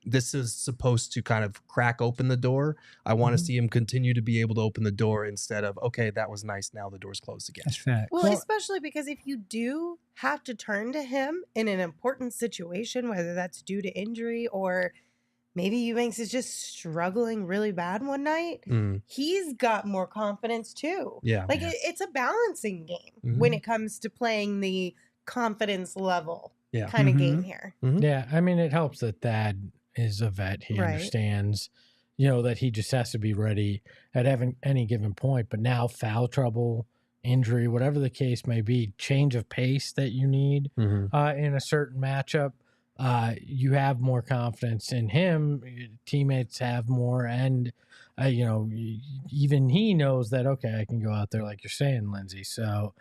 This is supposed to kind of crack open the door. I want to see him continue to be able to open the door instead of, okay, that was nice, now the door's closed again. That's fact. Well, especially because if you do have to turn to him in an important situation, whether that's due to injury or maybe Eubanks is just struggling really bad one night, he's got more confidence too. It's a balancing game when it comes to playing the confidence level kind of game here. Yeah, I mean, it helps that Thad is a vet. He understands, that he just has to be ready at any given point. But now foul trouble, injury, whatever the case may be, change of pace that you need in a certain matchup, you have more confidence in him. Teammates have more, and even he knows that, okay, I can go out there like you're saying, Lindsay. So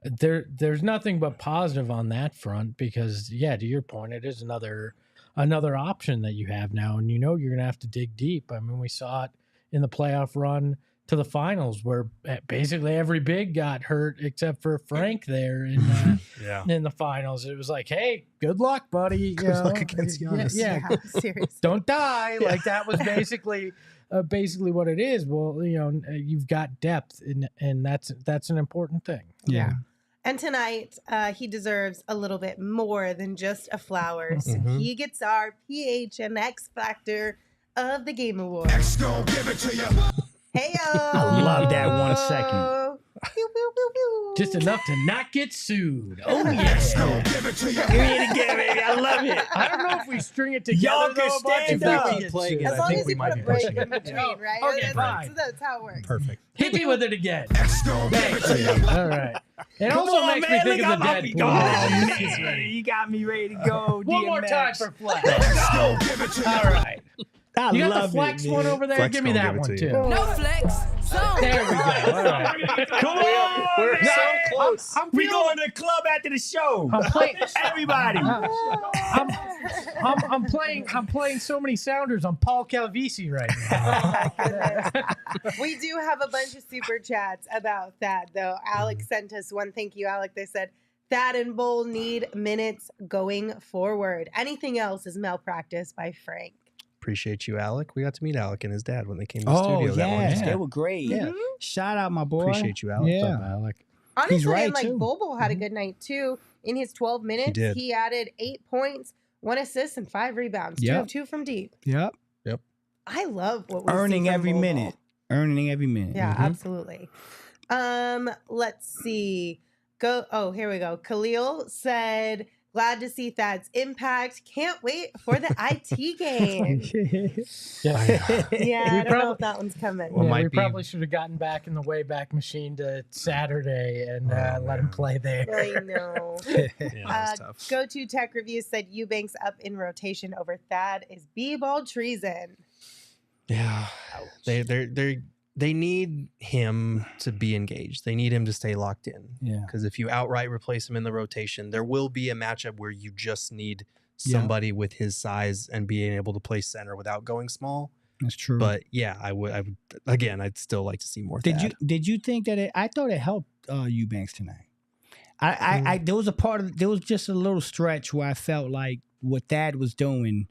there's nothing but positive on that front, because to your point, it is another option that you have now, and you're going to have to dig deep. I mean, we saw it in the playoff run to the finals where basically every big got hurt except for Frank there in the finals. It was like, hey, good luck, buddy. Good luck against Giannis. Seriously. Don't die. Like that was basically what it is. Well, you've got depth, and that's an important thing. Yeah. And tonight, he deserves a little bit more than just a flowers. He gets our PHNX Factor of the Game Award. X gon' give it to you. Hey-o. I love that 1 second. Pew, pew, pew, pew. Just enough to not get sued. Oh, yeah. X gon' give it to you. Give me it again, baby. I love it. I don't know if we string it together. Y'all can though, but stand if we up. can Keep get playing to it, As it. I long think as we you might put be a break pushing in it. between, right? Okay, fine. That's how it works. Perfect. Hit me with it again. All right. It Come also on, makes man. me think Look, of the I'm Deadpool. Oh, man. You got me ready to go. One more DMX. time for Flex. All right. I You got love the Flex it, one man. over there? Flex Give me gonna that give it one, to too. you. No flex. Zone. There we go. All right. Come on, We're man. so close. I'm We feeling- going to the club after the show. I'm playing. Everybody. I'm playing so many sounders. I'm Paul Calvisi right now. We do have a bunch of super chats about that, though. Alex sent us one. Thank you, Alec. They said, Thad and Bol need minutes going forward. Anything else is malpractice by Frank. Appreciate you, Alec. We got to meet Alec and his dad when they came to the Oh, studio that one yes. time. They were great. Yeah. Shout out, my boy. Appreciate you, Alec. Yeah. Alec. Honestly, right, and like too. Bol Bol had a good night, too. In his 12 minutes, did. he added 8 points, 1 assist, and 5 rebounds. 2 Yep. of 2 from deep. Yep. I love what we see Earning from every Bol Bol. minute. Earning every minute. Yeah, Mhm. absolutely. Let's see. Here we go. Khalil said, glad to see Thad's impact. Can't wait for the IT game. Yeah. Yeah, We I don't know if that one's coming. Well, Yeah, might we be- probably should have gotten back in the Wayback Machine to Saturday and let him play there. I know. Yeah, that was tough. Go to Tech Review said Eubanks up in rotation over Thad is B-ball treason. Yeah, they need him to be engaged. They need him to stay locked in. Yeah. Because if you outright replace him in the rotation, there will be a matchup where you just need Yeah. somebody with his size and being able to play center without going small. That's true. But yeah, I would again. I'd still like to see more. Did you think that I thought it helped Eubanks tonight? I there was there was just a little stretch where I felt like what Thad was doing,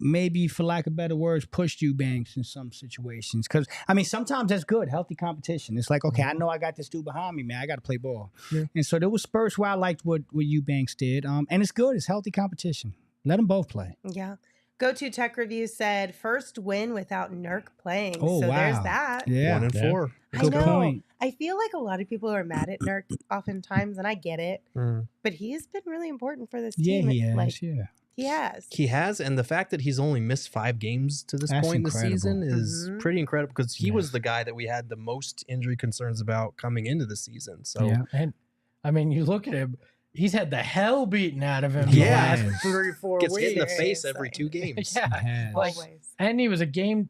maybe for lack of better words, pushed Eubanks in some situations. Because I mean, sometimes that's good, healthy competition. It's like, okay, I know I got this dude behind me, man. I got to play ball. Yeah. And so there was spurts where I liked what Eubanks did. And it's good. It's healthy competition. Let them both play. Yeah. Go to Tech Review said first win without Nurk playing. Oh, so wow. there's that. Yeah. 1 and 4. I Good know. point. I feel like a lot of people are mad at Nurk oftentimes, and I get it. But he has been really important for this Yeah, team. he has. Like, Yeah. he has. He has, and the fact that he's only missed 5 games to this That's point in the incredible. season is Mhm. pretty incredible because he Yeah. was the guy that we had the most injury concerns about coming into the season. So Yeah. And I mean, you look at him, he's had the hell beaten out of him Yeah. the last 3-4 gets weeks. hit in the face Seriously. every 2 games. Yeah. He has. Like, Always. and he was a game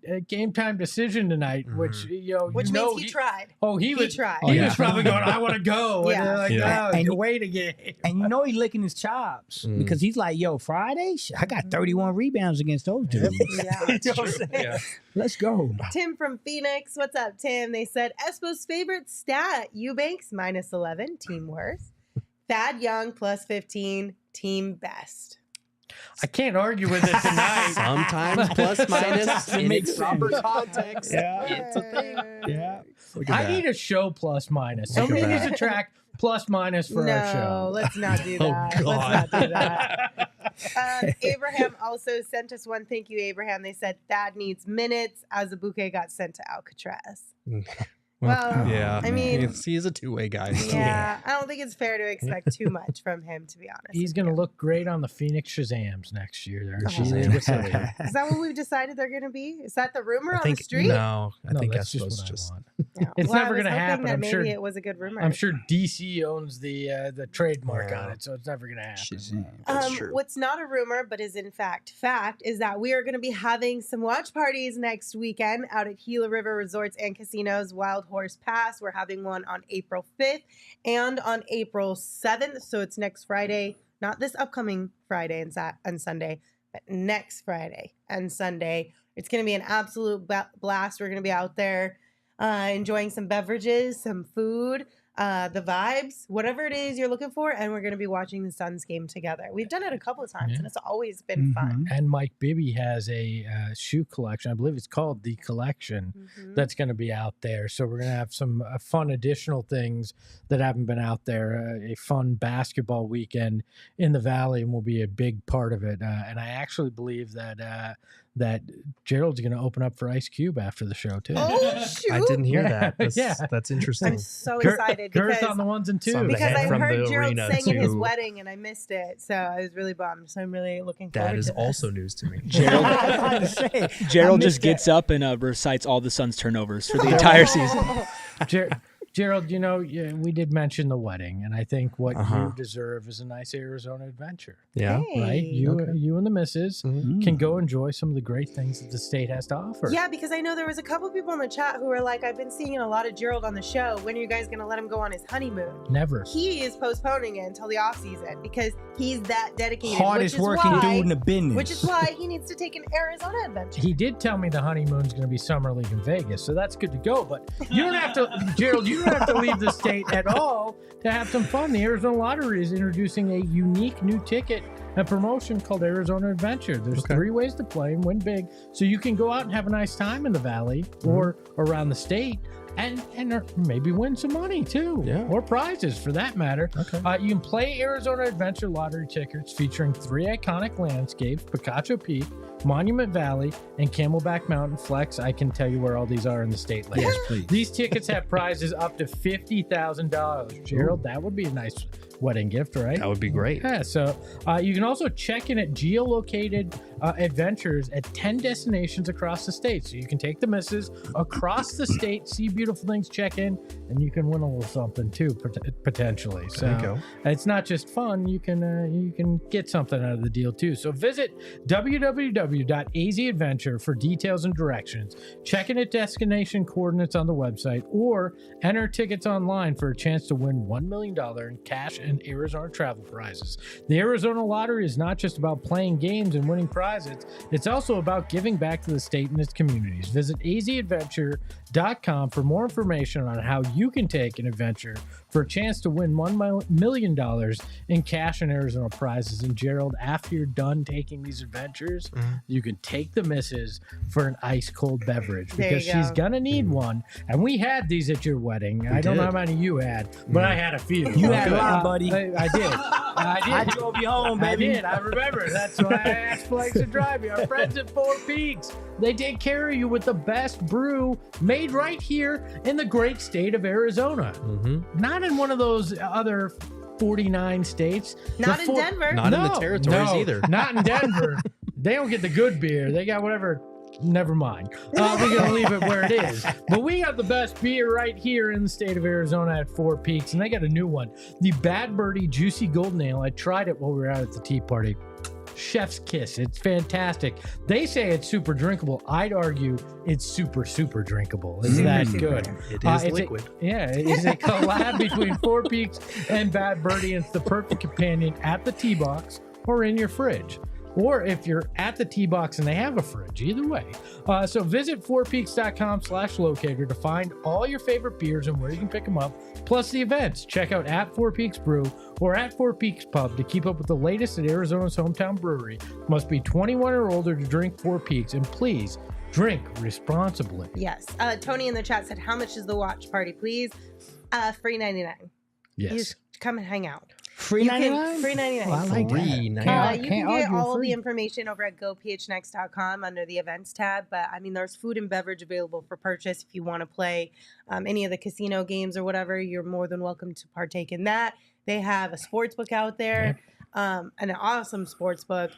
time decision tonight, which Which means he tried. Oh, he was tried. He yeah. was probably going, I want to go. Yeah. And they're like, Yeah. no, And- you wait again. And you know he's licking his chops Mm. because he's like, yo, Friday, I got 31 rebounds against those dudes. Yeah. You know what I'm saying? Yeah. Let's go. Tim from Phoenix. What's up, Tim? They said Espo's favorite stat, Eubanks minus 11, team worst. Thad Young plus 15, team best. I can't argue with it tonight. Sometimes plus minus Sometimes it in makes its proper sense. context. Yeah. It's a thing. Yeah. Look at I that. need a show plus minus. Look at Somebody needs that. to track plus minus for our No, show. let's not do Oh, that. God. Let's not do that. Abraham also sent us one. Thank you, Abraham. They said Thad needs minutes. Azubuike got sent to Alcatraz. Well, Yeah. I mean, he's a 2-way guy. So. yeah, I don't think it's fair to expect too much from him, to be honest. He's with going to you. look great on the Phoenix Shazams next year. There, Shazam. Is that what we've decided they're going to be? Is that the rumor I on think the street? no. I No, think that's Espo's just what just I want. No. It's Well, I never was gonna hoping happen. that I'm maybe sure- it was a good rumor. I'm sure DC owns the trademark Yeah. on it, so it's never going to happen. Shazam. That's true. What's not a rumor, but is in fact is that we are going to be having some watch parties next weekend out at Gila River Resorts and Casinos, Wild Horse Pass. We're having one on April 5th and on April 7th. So it's next Friday, not this upcoming Friday and Sunday, but next Friday and Sunday. It's going to be an absolute blast. We're going to be out there enjoying some beverages, some food, the vibes, whatever it is you're looking for. And we're going to be watching the Suns game together. We've done it a couple of times Yeah. and it's always been fun. And Mike Bibby has a shoe collection. I believe it's called The Collection. Mhm. That's going to be out there. So we're going to have some fun additional things that haven't been out there. A fun basketball weekend in the Valley and will be a big part of it. And I actually believe that that Gerald's going to open up for Ice Cube after the show too. Oh shoot! I didn't hear that. Yeah. That's interesting. I'm so excited Girth because on the ones and twos. Some because I head from heard the Gerald arena sang at his to- wedding and I missed it, so I was really bummed. So I'm really looking forward That is to this. also news to me. Gerald, I was about to say, Gerald I just missed gets up and recites all the Suns' turnovers for the entire season. Gerald, we did mention the wedding, and I think what you deserve is a nice Arizona adventure. Yeah. Hey. Right? You and the missus can go enjoy some of the great things that the state has to offer. Yeah, because I know there was a couple people in the chat who were like, I've been seeing a lot of Gerald on the show. When are you guys going to let him go on his honeymoon? Never. He is postponing it until the off season because he's that dedicated. hardest working dude in the business. Which is why he needs to take an Arizona adventure. He did tell me the honeymoon's going to be Summer League in Vegas, so that's good to go. But you don't have to, Gerald, you don't have to leave the state at all to have some fun. The Arizona Lottery is introducing a unique new ticket and promotion called Arizona Adventure. There's 3 ways to play and win big, so you can go out and have a nice time in the Valley or around the state. And maybe win some money too, or prizes for that matter. Okay. You can play Arizona Adventure Lottery tickets featuring 3 iconic landscapes: Picacho Peak, Monument Valley, and Camelback Mountain Flex. I can tell you where all these are in the state later. Yes, please. These tickets have prizes up to $50,000. Gerald, that would be a nice wedding gift, right? That would be great. Yeah, so you can also check in at geolocated adventures at 10 destinations across the state. So you can take the missus across the state, see beautiful things, check in, and you can win a little something too, potentially. So There you go. it's not just fun. You can get something out of the deal too. So visit www.azadventure for details and directions. Check in at destination coordinates on the website or enter tickets online for a chance to win $1 million in cash and Arizona travel prizes. The Arizona Lottery is not just about playing games and winning prizes. It's also about giving back to the state and its communities. Visit azadventure.com for more information on how you can take an adventure for a chance to win $1 million in cash and Arizona prizes. And Gerald, after you're done taking these adventures, you can take the missus for an ice cold beverage because she's gonna need one. And we had these at your wedding. I don't know how many you had, but I had a few. You had a lot, buddy. I did. I drove you home, baby. I did. I remember. That's why I asked Flex to drive me. Our friends at Four Peaks. They take care of you with the best brew made right here in the great state of Arizona. Not in one of those other 49 states. Not in Denver. Not in the territories either. Not in Denver. They don't get the good beer. They got whatever. Never mind. We're going to leave it where it is. But we got the best beer right here in the state of Arizona at Four Peaks, and they got a new one. The Bad Birdie Juicy Golden Ale. I tried it while we were out at the tea party. Chef's kiss. It's fantastic. They say it's super drinkable. I'd argue it's super, super drinkable. It's that good. It is it's liquid. It's a collab between Four Peaks and Bad Birdie. It's the perfect companion at the tea box or in your fridge. Or if you're at the tea box and they have a fridge, either way. So visit fourpeaks.com/locator to find all your favorite beers and where you can pick them up, plus the events. Check out at Four Peaks Brew or at Four Peaks Pub to keep up with the latest at Arizona's hometown brewery. Must be 21 or older to drink Four Peaks, and please drink responsibly. Yes. Tony in the chat said, how much is the watch party, please? Free 99. Yes. You just come and hang out. Free You 99? can, free 99. Oh, I like that. You Can't can get argue all of free. the information over at gophnx.com under the events tab. But I mean, there's food and beverage available for purchase. If you want to play any of the casino games or whatever, you're more than welcome to partake in that. They have a sports book out there, an awesome sports book,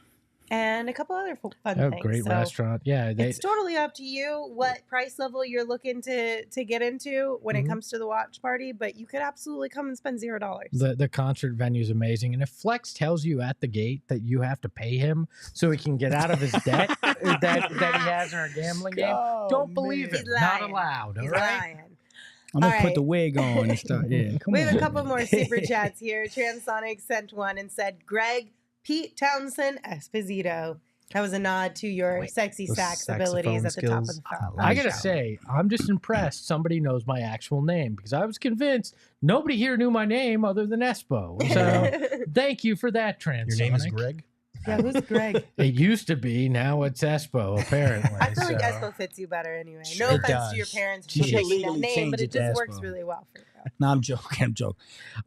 and a couple other fun things. Great restaurant. Yeah. It's totally up to you what price level you're looking to get into when it comes to the watch party, but you could absolutely come and spend $0. The concert venue is amazing. And if Flex tells you at the gate that you have to pay him so he can get out of his debt that he has in our gambling game, don't believe it. He's Not lying. allowed. All He's right. lying. I'm going to All put right. the wig on and stuff. Yeah, come We on. have a couple more super chats here. Transonic sent one and said, Greg Pete Townsend Esposito. That was a nod to your sexy the sax saxophone abilities at the top of skills. the phone. I gotta say, I'm just impressed somebody knows my actual name because I was convinced nobody here knew my name other than Espo. So thank you for that, Transonic. Your name is Greg? Yeah, who's Greg? It used to be, now it's Espo, apparently. I feel like so. Espo fits you better anyway. No It offense to your does. parents for You should picking that legally name, change but it it to just works Espo. really well for you. No, I'm joking.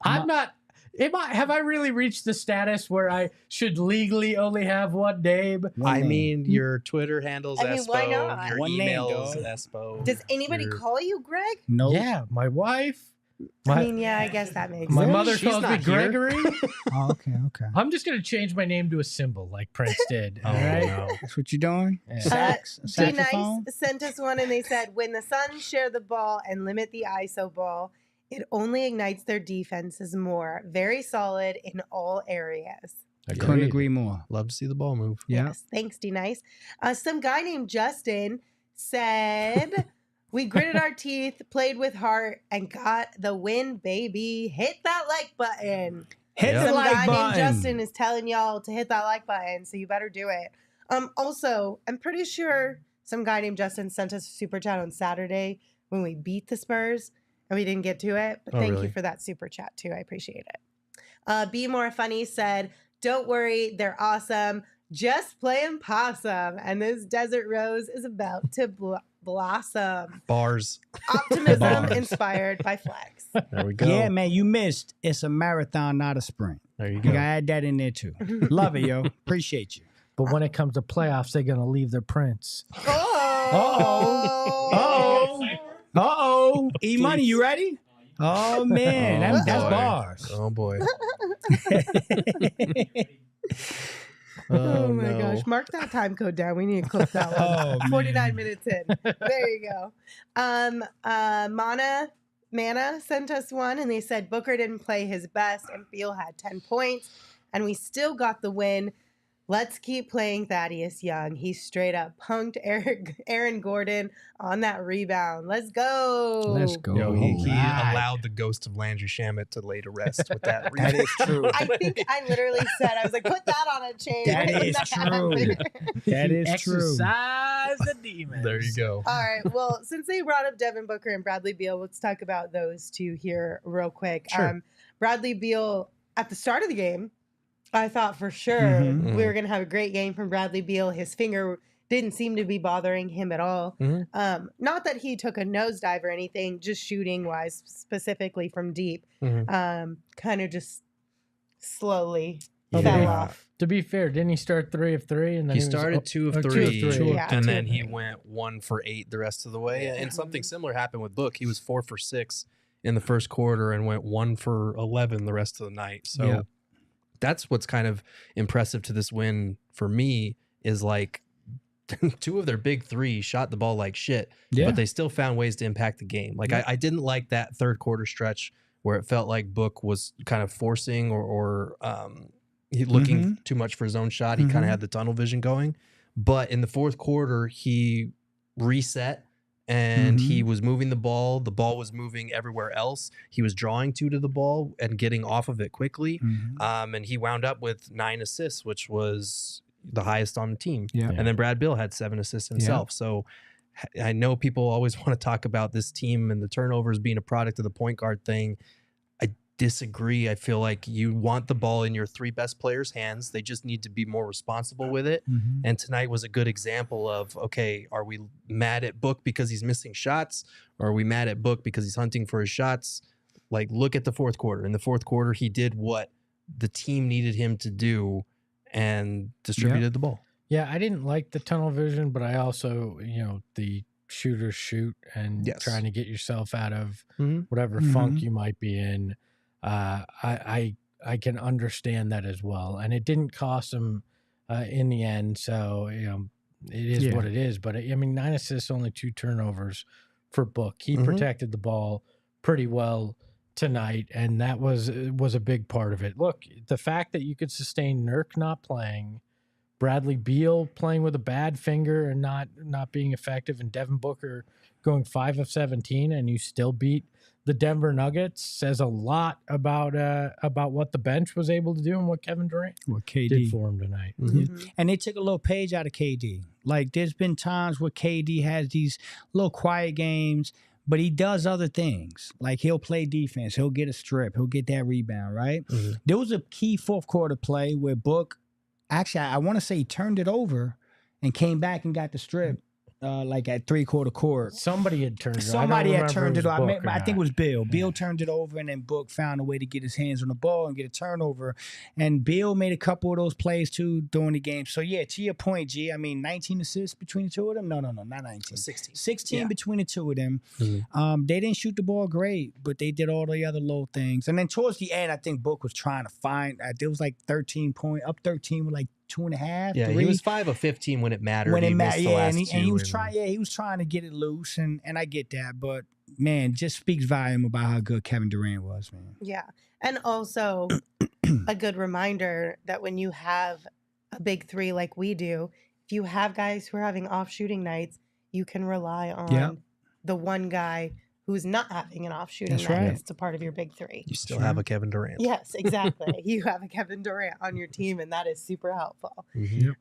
I'm not. Have I really reached the status where I should legally only have one name? I mean, your Twitter handle's I mean, why not? Espo. Your One name, email's dog. Espo. Does anybody your- call you Greg? No. Yeah, my wife. I mean, yeah, I guess that makes My sense. mother She's calls me not here. Gregory. Oh, okay. I'm just gonna change my name to a symbol like Prince did. Oh, All right. no. That's what you're doing? Yeah. Sax? Be Saxophone? Nice sent us one and they said, when the Suns share the ball and limit the ISO ball, it only ignites their defenses more. Very solid in all areas. Couldn't agree more. Love to see the ball move. Yeah. Yes, thanks, D Nice. Some guy named Justin said, we gritted our teeth, played with heart, and got the win, baby. Hit that like button. Hit Yeah. the Some like guy button. named Justin is telling y'all to hit that like button, so you better do it. Also, I'm pretty sure some guy named Justin sent us a super chat on Saturday when we beat the Spurs, and we didn't get to it. But Oh, thank really? you for that super chat too. I appreciate it. Be More Funny said, "Don't worry, they're awesome. Just playing possum, and this desert rose is about to blossom." Bars. Optimism Bars. inspired by Flex. There we go. Yeah, man, you missed. It's a marathon, not a sprint. There you You go. gotta add that in there too. Love it, yo. Appreciate you. But when it comes to playoffs, they're gonna leave their prints. Oh. Uh-oh. E-Money, you ready? Oh, man. Oh, That's boy. bars. Oh boy. Oh my no. gosh. Mark that time code down. We need to clip that one. Oh, 49 minutes in. There you go. Mana sent us one and they said Booker didn't play his best and Beal had 10 points and we still got the win. Let's keep playing Thaddeus Young. He straight up punked Aaron Gordon on that rebound. Let's go. Let's go. Yo, he Alright. allowed the ghost of Landry Shamet to lay to rest with that. That rebound. is true. I think I literally said, I was like, put that on a chain. That when is that true. happened. That is true. Exercise the demons. There you go. All right. Well, since they brought up Devin Booker and Bradley Beal, let's talk about those two here real quick. Sure. Bradley Beal, at the start of the game, I thought for sure Mhm. we were going to have a great game from Bradley Beal. His finger didn't seem to be bothering him at all. Mhm. Not that he took a nosedive or anything, just shooting wise, specifically from deep. Mhm. Kind of just slowly Yeah. fell off. To be fair, didn't he start 3 of 3? And then He was- started 2 of or 3, 2 of 3. Yeah. and 2 then of he 3. went 1 for 8 the rest of the way. And something similar happened with Book. He was 4 for 6 in the first quarter and went 1 for 11 the rest of the night. So Yeah. that's what's kind of impressive to this win for me is like 2 of their big 3 shot the ball like shit, Yeah. but they still found ways to impact the game. Like I didn't like that third quarter stretch where it felt like Book was kind of forcing or he looking too much for his own shot. He kind of had the tunnel vision going. But in the fourth quarter, he reset and he was moving the ball. The ball was moving everywhere else. He was drawing to the ball and getting off of it quickly. And he wound up with 9 assists, which was the highest on the team. Yeah. And then Brad Beal had 7 assists himself. So I know people always want to talk about this team and the turnovers being a product of the point guard thing. I disagree. I feel like you want the ball in your 3 best players' hands. They just need to be more responsible with it. And tonight was a good example of, okay, are we mad at Book because he's missing shots? Or are we mad at Book because he's hunting for his shots? Like, look at the fourth quarter. In the fourth quarter, he did what the team needed him to do and distributed the ball. Yeah, I didn't like the tunnel vision, but I also, the shooters shoot and Yes. trying to get yourself out of Mhm. whatever funk you might be in. I can understand that as well, and it didn't cost him in the end. So it is what it is. But 9 assists, only 2 turnovers for Book. He protected the ball pretty well tonight, and that was a big part of it. Look, the fact that you could sustain Nurk not playing, Bradley Beal playing with a bad finger and not being effective, and Devin Booker going 5 of 17, and you still beat the Denver Nuggets says a lot about what the bench was able to do and what Kevin Durant What KD did for him tonight. And they took a little page out of KD. Like, there's been times where KD has these little quiet games, but he does other things. Like, he'll play defense. He'll get a strip. He'll get that rebound, right? There was a key fourth quarter play where Book, actually, I want to say he turned it over and came back and got the strip. like at 3/4 court. Somebody had turned it. Somebody had turned it over. I think it was Beal. Yeah. Beal turned it over, and then Book found a way to get his hands on the ball and get a turnover. And Beal made a couple of those plays too during the game. So yeah, to your point, G. I mean, 19 assists between the two of them. No, not 19. 16 between the two of them. They didn't shoot the ball great, but they did all the other little things. And then towards the end, I think Book was trying to find. There was like 13 with like 2.5. Yeah, 3. he was 5 of 15 when it mattered. When it mattered, and he was trying. Yeah, he was trying to get it loose, and I get that. But man, just speaks volume about how good Kevin Durant was, man. Yeah, and also a good reminder that when you have a big three like we do, if you have guys who are having off shooting nights, you can rely on the one guy who's not having an off shooting night. Right. It's a part of your big three. You still have a Kevin Durant. Yes, exactly. You have a Kevin Durant on your team, and that is super helpful.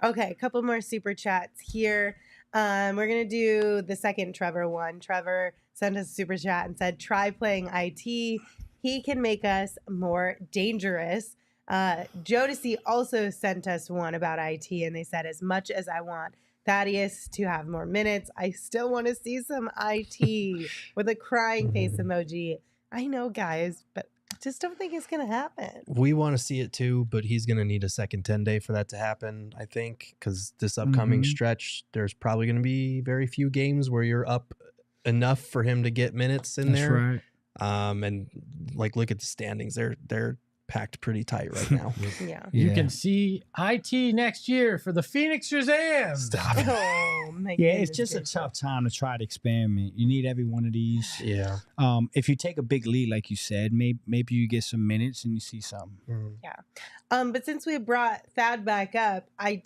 Okay, a couple more super chats here. We're going to do the second Trevor one. Trevor sent us a super chat and said, try playing IT. He can make us more dangerous. Jodeci also sent us one about IT, and they said, as much as I want Thaddeus to have more minutes, I still want to see some IT with a crying face emoji. I know, guys, but I just don't think it's going to happen. We want to see it too, but he's going to need a second 10-day for that to happen, I think, because this upcoming stretch, there's probably going to be very few games where you're up enough for him to get minutes in there. Right. And like, look at the standings. They're packed pretty tight right now. You can see IT next year for the Phoenix Shazam. Stop. Oh, my it's just a tough time to try to experiment. You need every one of these. Yeah. If you take a big lead, like you said, maybe you get some minutes and you see something. Yeah. But since we brought Thad back up, I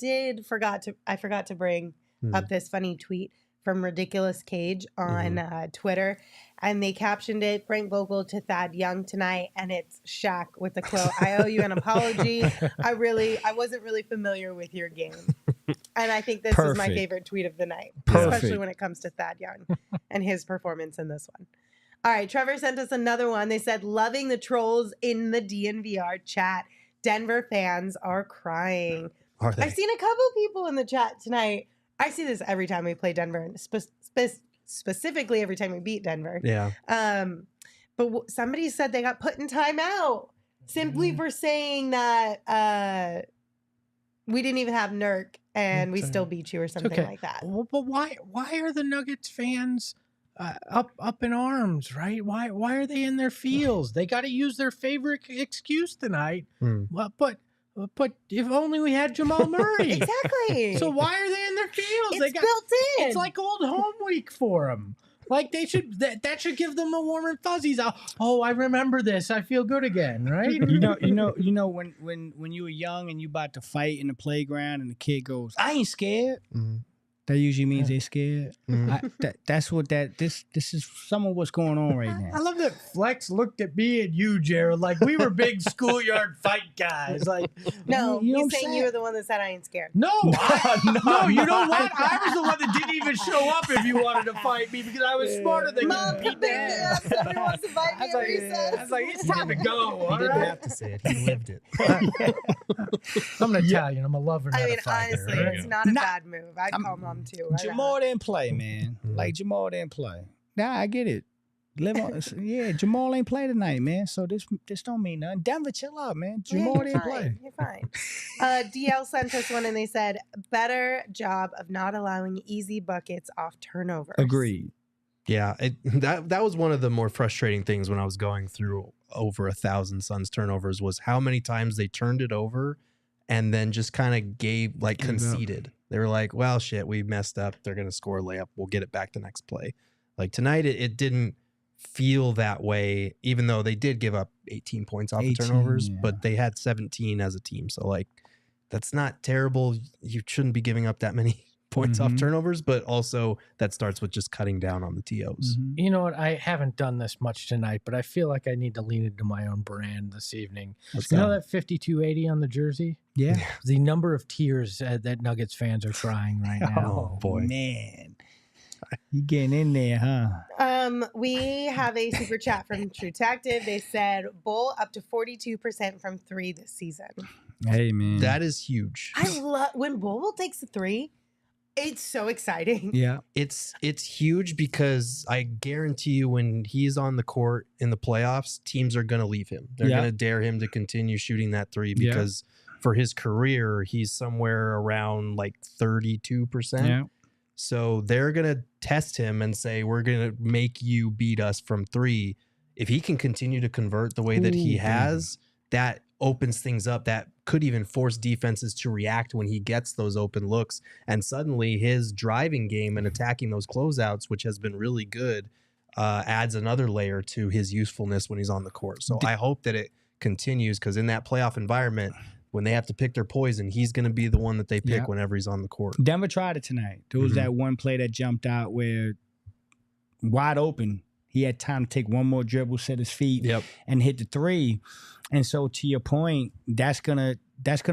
forgot to bring up this funny tweet from Ridiculous Cage on Twitter. And they captioned it, Frank Vogel to Thad Young tonight. And it's Shaq with the quote, I owe you an apology. I wasn't really familiar with your game. And I think this is my favorite tweet of the night. Especially when it comes to Thad Young and his performance in this one. All right, Trevor sent us another one. They said, loving the trolls in the DNVR chat. Denver fans are crying. Are they? I've seen a couple people in the chat tonight. I see this every time we play Denver, and specifically every time we beat Denver. Yeah. But somebody said they got put in timeout simply for saying that we didn't even have Nurk and we still beat you or something like that. Well, but why are the Nuggets fans up in arms, right? Why are they in their feels? They got to use their favorite excuse tonight. Well, but if only we had Jamal Murray. Exactly. So why are they in their fields? It's built in. It's like old home week for them. Like they should that should give them a warm and fuzzies. Oh, I remember this. I feel good again, right? You know when you were young and you about to fight in the playground and the kid goes, I ain't scared. That usually means they're scared. That's what this is some of what's going on right now. I love that Flex looked at me and you, Jared, like we were big schoolyard fight guys. Like, no, you know he's saying you were the one that said I ain't scared. No, no, you know what? I was the one that didn't even show up if you wanted to fight me because I was smarter than Mom, you. come pick me up. Somebody wants to fight me at recess. I was like, it's time to go. He didn't have to say it. He lived it. I'm an Italian. I'm a lover, not I mean, a fighter. honestly, it's not a bad move. I'd call Mom too. Jamal didn't play, man. Like Jamal didn't play. Nah, I get it. Jamal ain't play tonight, man. So this don't mean nothing. Denver, chill out, man. Jamal didn't play. You're fine. DL sent us one and they said, better job of not allowing easy buckets off turnovers. Agreed. Yeah, that was one of the more frustrating things when I was going through over 1,000 Suns turnovers was how many times they turned it over and then just kind of conceded. They were like, well, shit, we messed up. They're going to score a layup. We'll get it back the next play. Like tonight, it didn't feel that way, even though they did give up 18 points off of turnovers, but they had 17 as a team. So, like, that's not terrible. You shouldn't be giving up that many points off turnovers, but also that starts with just cutting down on the TOs. You know what? I haven't done this much tonight, but I feel like I need to lean into my own brand this evening. You know that 5280 on the jersey? Yeah. The number of tears that Nuggets fans are crying right now. Oh, boy. Man. You getting in there, huh? We have a super chat from True Detective. They said Bol up to 42% from 3 this season. Hey, man. That is huge. I love when Bol takes a 3. It's so exciting. Yeah. It's huge because I guarantee you when he's on the court in the playoffs, teams are going to leave him. They're going to dare him to continue shooting that three because for his career, he's somewhere around like 32%. Yeah. So they're going to test him and say, we're going to make you beat us from three. If he can continue to convert the way that he has, that opens things up. That could even force defenses to react when he gets those open looks. And suddenly his driving game and attacking those closeouts, which has been really good, adds another layer to his usefulness when he's on the court. So I hope that it continues because in that playoff environment, when they have to pick their poison, he's going to be the one that they pick whenever he's on the court. Denver tried it tonight. There was that one play that jumped out where wide open, he had time to take one more dribble, set his feet, and hit the three. And so to your point, that's gonna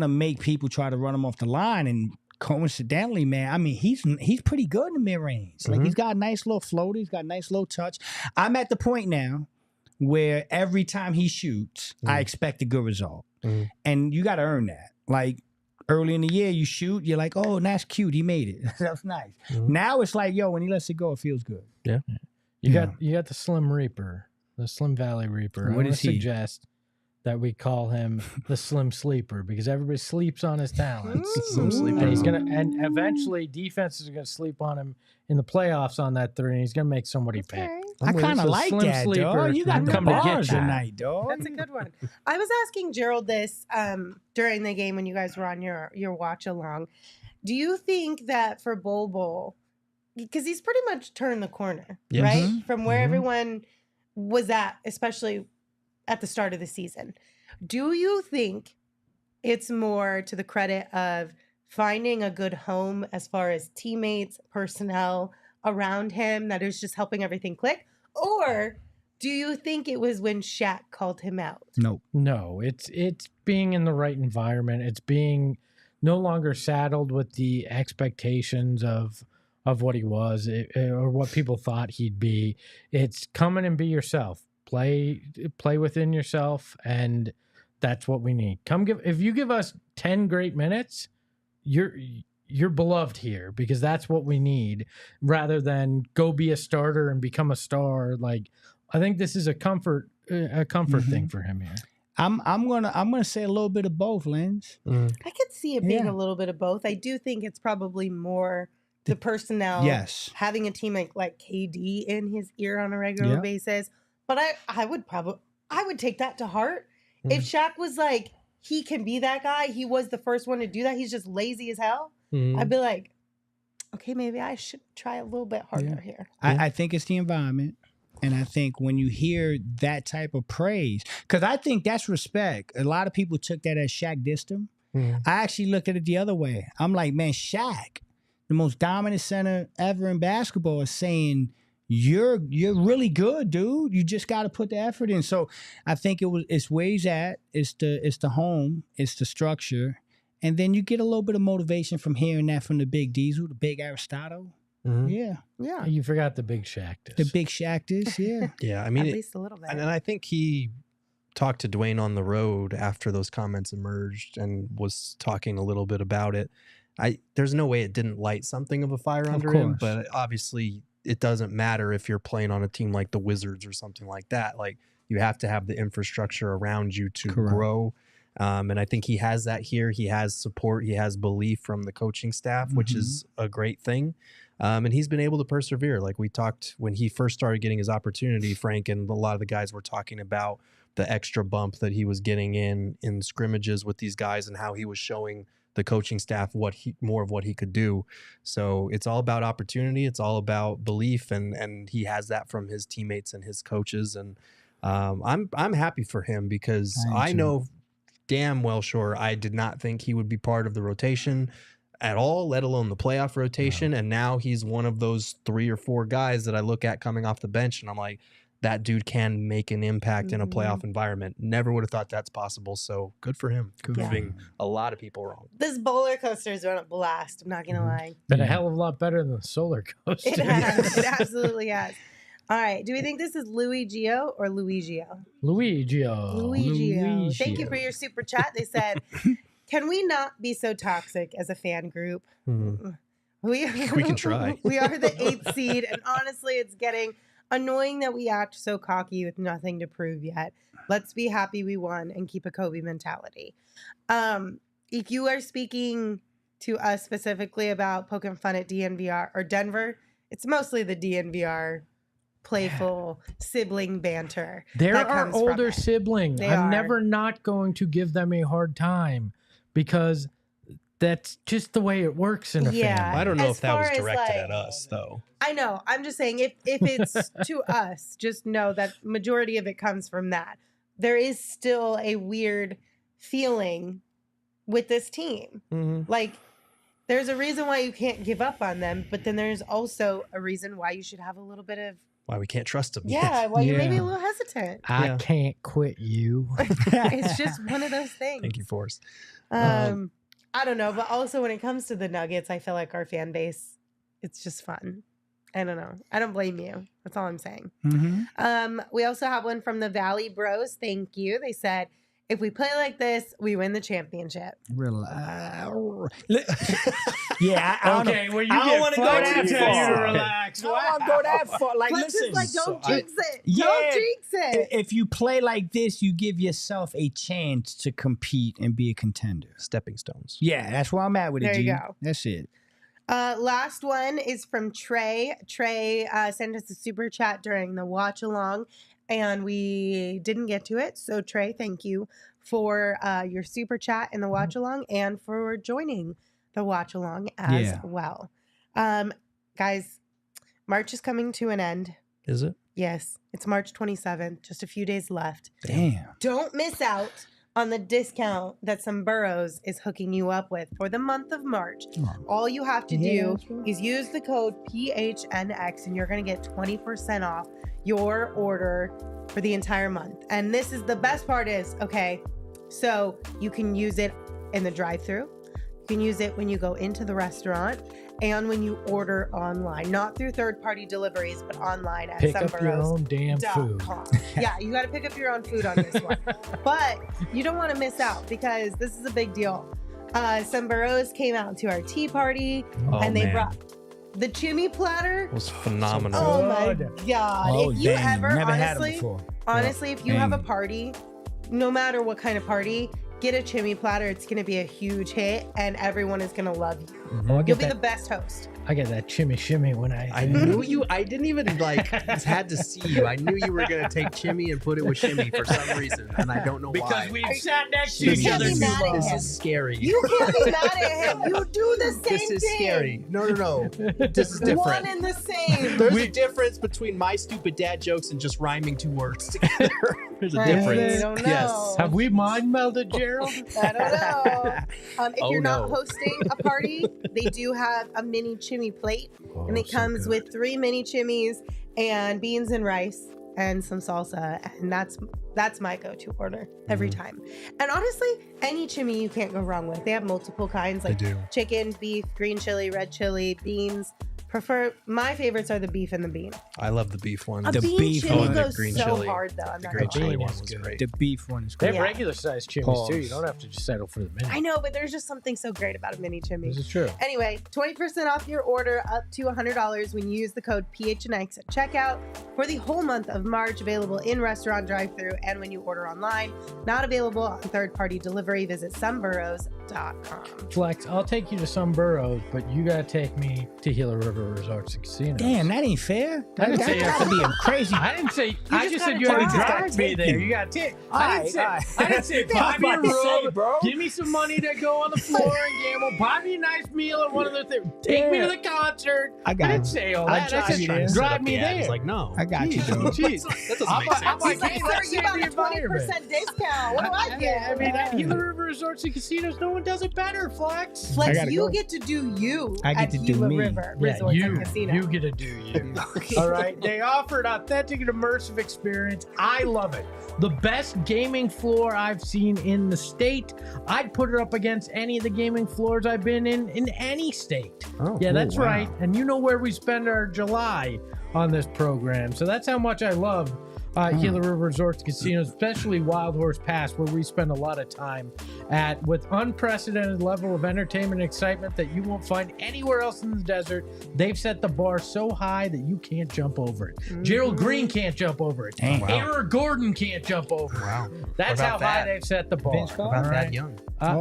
make people try to run him off the line. And coincidentally, man, I mean, he's pretty good in the mid-range. Like he's got a nice little floater, he's got a nice little touch. I'm at the point now where every time he shoots, I expect a good result. And you got to earn that. Like early in the year, you shoot, you're like, oh, that's cute, he made it. That's nice. Now it's like, yo, when he lets it go, it feels good. Yeah. You got the Slim Reaper, the Slim Valley Reaper. What is he? Suggest that we call him the Slim Sleeper because everybody sleeps on his talents. Slim Sleeper. And eventually defenses are gonna sleep on him in the playoffs on that three, and he's gonna make somebody pay. I kind of like Slim that, Sleeper dog. You got the come to get bars you. tonight, dog. That's a good one. I was asking Gerald this during the game when you guys were on your watch along. Do you think that for Bol Bol, because he's pretty much turned the corner, right? From where everyone was at, especially at the start of the season. Do you think it's more to the credit of finding a good home as far as teammates, personnel around him that is just helping everything click? Or do you think it was when Shaq called him out? No, it's being in the right environment. It's being no longer saddled with the expectations of what he was or what people thought he'd be. It's come in and be yourself. Play within yourself, and that's what we need. If you give us 10 great minutes, you're beloved here because that's what we need rather than go be a starter and become a star. Like, I think this is a comfort thing for him here. I'm gonna say a little bit of both, Lens. I could see it being a little bit of both. I do think it's probably more the personnel, having a team like KD in his ear on a regular basis. But I would take that to heart. If Shaq was like, he can be that guy, he was the first one to do that, he's just lazy as hell, I'd be like, okay, maybe I should try a little bit harder here. I think it's the environment. And I think when you hear that type of praise, because I think that's respect. A lot of people took that as Shaq dissed him. I actually looked at it the other way. I'm like, man, Shaq, the most dominant center ever in basketball, is saying, You're really good, dude. You just got to put the effort in. So I think it's where he's at. It's the home. It's the structure, and then you get a little bit of motivation from hearing that from the big Diesel, the big Aristotle. Yeah. You forgot the big Shaq. The big Shaq is, Yeah, I mean, at least a little bit. And I think he talked to Dwayne on the road after those comments emerged and was talking a little bit about it. There's no way it didn't light something of a fire under him, but obviously it doesn't matter if you're playing on a team like the Wizards or something like that. Like, you have to have the infrastructure around you to grow. And I think he has that here. He has support. He has belief from the coaching staff, which is a great thing. And he's been able to persevere. Like we talked when he first started getting his opportunity, Frank and a lot of the guys were talking about the extra bump that he was getting in scrimmages with these guys and how he was showing the coaching staff more of what he could do. So it's all about opportunity. It's all about belief, and he has that from his teammates and his coaches. And I'm happy for him because I know damn well sure I did not think he would be part of the rotation at all, let alone the playoff rotation. And now he's one of those 3 or 4 guys that I look at coming off the bench, and I'm like, that dude can make an impact in a playoff environment. Never would have thought that's possible. So good for him. Proving a lot of people wrong. This bowler coaster has been a blast. I'm not going to lie. Been a hell of a lot better than the solar coaster. It has. It absolutely has. All right. Do we think this is Louis Gio or Louis Gio? Louis Gio. Thank you for your super chat. They said, can we not be so toxic as a fan group? We can try. We are the 8th seed, and honestly, it's getting annoying that we act so cocky with nothing to prove yet. Let's be happy we won and keep a Kobe mentality. If you are speaking to us specifically about poking fun at DNVR or Denver, it's mostly the DNVR playful sibling banter. They're that our comes from older it. sibling. They I'm are. never not going to give them a hard time because that's just the way it works in a Yeah. family. I don't know As if that was far as, directed like- at us, though. I know. I'm just saying if it's to us, just know that majority of it comes from that. There is still a weird feeling with this team. Mm-hmm. Like, there's a reason why you can't give up on them, but then there's also a reason why you should have a little bit of, Why we can't trust them? yeah, why you're maybe Yeah. a little hesitant. I Yeah. can't quit you. It's just one of those things. Thank you, Forrest. I don't know, but also when it comes to the Nuggets, I feel like our fan base, it's just fun. I don't know. I don't blame you. That's all I'm saying. Mm-hmm. We also have one from the Valley Bros. Thank you. They said, if we play like this, we win the championship. Yeah, I don't Okay, know. well, you I don't get wanna go Flex that to tell you to far. relax. I don't want to go that far. Like, Flex listen. is like, don't jinx it. Yeah. Don't jinx it. If you play like this, you give yourself a chance to compete and be a contender. Stepping stones. Yeah, that's where I'm at with it, There G. you go. That's it. Last one is from Trey. Trey sent us a super chat during the watch along, and we didn't get to it. So, Trey, thank you for your super chat in the watch along and for joining the watch along as Yeah. well. Guys, March is coming to an end. Is it? Yes, it's March 27th, just a few days left. Damn. Don't miss out on the discount that Some Burrows is hooking you up with for the month of March. All you have to do is use the code PHNX and you're going to get 20% off your order for the entire month. And this is the best part is, okay, so you can use it in the drive-thru. You can use it when you go into the restaurant and when you order online, not through third-party deliveries, but online at Pick up your someburrows.com. own damn food. Yeah, you got to pick up your own food on this one. But you don't want to miss out because this is a big deal. Some Burrows came out to our tea party and they brought the chimney platter. It was phenomenal. Oh my Good. God. Oh, if you dang. ever, Never had them honestly, before. if you have a Dang. party, no matter what kind of party, get a chimney platter. It's going to be a huge hit and everyone is going to love you. Oh, I You'll get be the that. best host. I get that shimmy when I knew you. I didn't even had to see you. I knew you were gonna take Chimmy and put it with Shimmy for some reason, and I don't know why. we've sat next to each other too long. This is scary. You can't be mad at him. You do the same This is thing. scary. No. This is different. One and the same. There's a difference between my stupid dad jokes and just rhyming two words together. There's a I difference. don't know. Yes. Have we mind melded, Gerald? I don't know. If Oh, you're not no. hosting a party, they do have a mini chimney plate, and it so comes good. with 3 mini chimneys and beans and rice and some salsa, and that's my go-to order every time. And honestly, any chimney you can't go wrong with. They have multiple kinds, like do. chicken, beef, green chili, red chili, beans. My favorites are the beef and the bean. I love the beef one. A The bean beef chili one. The goes green so chili. hard though. I'm The not green gonna lie. chili Bean one is was good. great. The beef one is They great. have Yeah. regular sized chimneys Pause. too. You don't have to just settle for the mini. I know, but there's just something so great about a mini chimney. This is true. Anyway, 20% off your order up to $100 when you use the code PHNX at checkout for the whole month of March. Available in restaurant drive-thru and when you order online. Not available on third-party delivery. Visit someburrows.com. Flex, I'll take you to some burrows, but you gotta take me to Gila River Resorts and Casinos. Damn, that ain't fair. I didn't say you That have gotta be a crazy. I didn't say. I just just said gotta you had to drive. drive me there. You got to take. I didn't say. Alright, I didn't say Yeah, buy I'm me a about to say, room, bro. give me some money to go on the floor and gamble, buy me a nice meal at one of the things, take me to the concert. I got didn't it. say all I'll that. drive I said you there. drive me there. He's like, no. I got you, dude. Jeez. That doesn't I'm make a- sense. I'm like, He's like, hey, sir, let's you save got the a environment. 20% discount. What do I get? I mean, at Gila River Resorts and Casinos, no one does it better, Flex. I Flex, gotta you go. get to do you I get at to do Gila me. River Yeah, Resorts and you Casinos. get to do you. All right. They offer an authentic and immersive experience. I love it. The best gaming floor I've seen in the state. I'd put it up against any of the gaming floors I've been in any state. Oh, Yeah, cool. that's Wow. right. And you know where we spend our July on this program. So that's how much I love Gila River Resorts Casinos, especially Wild Horse Pass, where we spend a lot of time at with unprecedented level of entertainment and excitement that you won't find anywhere else in the desert. They've set the bar so high that you can't jump over it. Gerald Green can't jump over it. Eric Gordon can't jump over it. Wow. That's how high they've set the bar. Vince Carter? About that young.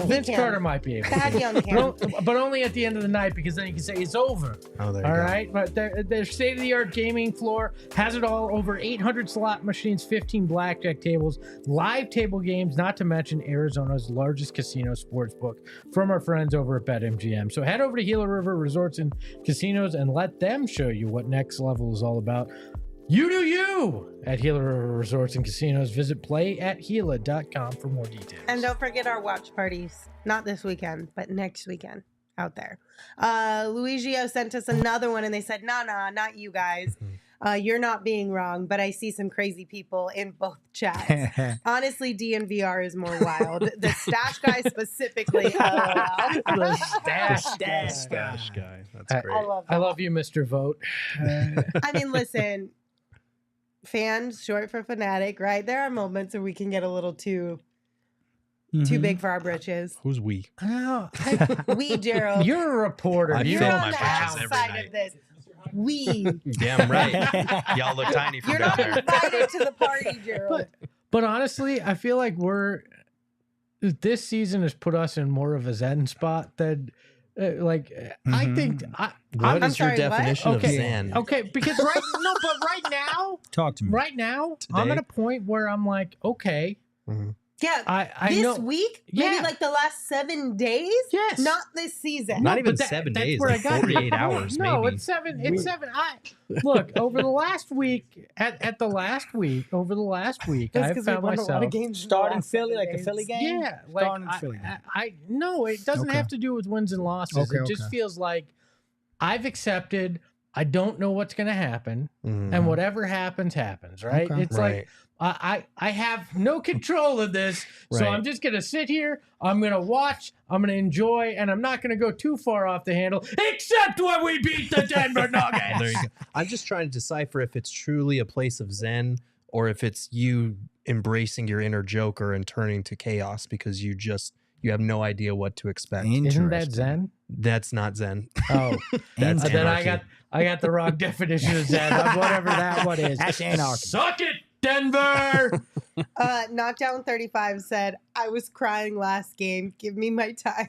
Vince Carter might be able Thad to. Young can. But only at the end of the night, because then you can say it's over. Oh, there you All go. right, but their state-of-the-art gaming floor has it all. Over 800 slot machines, 15 blackjack tables, live table games, not to mention Arizona's largest casino sports book from our friends over at BetMGM. So head over to Gila River Resorts and Casinos and let them show you what next level is all about. You do you at Gila River Resorts and Casinos. Visit playatgila.com for more details. And don't forget our watch parties. Not this weekend, but next weekend out there. Luigio sent us another one and they said, nah, not you guys. You're not being wrong, but I see some crazy people in both chats. Honestly, DNVR is more wild. The stash guy specifically. The Stash guy. That's great. I love that. I love you, Mr. Vote. I mean, listen, fans, short for fanatic, right? There are moments where we can get a little too big for our britches. Who's we? We, Gerald. You're a reporter. I You're feel on my the britches every outside night. of this. We. Damn right. Y'all look tiny from You're down not there. invited to the party, Gerald. But honestly, I feel like this season has put us in more of a zen spot than I think What I'm is your sorry, what? definition of Okay. Zen? okay, because right now, Talk to me. I'm Today? at a point where I'm like, okay, Yeah. I this know. week? Yeah. Maybe like the last 7 days? Yes. Not this season. Not No, even but 7 that's days, where like I got 48 it. hours, No, maybe. it's 7. It's 7. Look, over the last week, over the last week, That's I 'cause found we won a lot myself of games in the Starting last Philly, 7 like the days. Philly game? Yeah, like Starting Philly game. I no, it doesn't Okay. have to do with wins and losses. Okay, It just okay. feels like I've accepted. I don't know what's going to happen, and whatever happens, right? Okay. It's like I have no control of this, so Right. I'm just going to sit here. I'm going to watch. I'm going to enjoy, and I'm not going to go too far off the handle, except when we beat the Denver Nuggets. There you go. I'm just trying to decipher if it's truly a place of Zen or if it's you embracing your inner Joker and turning to chaos because you have no idea what to expect. Isn't that Zen? That's not Zen. Oh, That's then anarchy. I got the wrong definition of Zen. Whatever that one is. That's anarchy. Suck it, Denver. Knockdown 35 said, I was crying last game. Give me my time.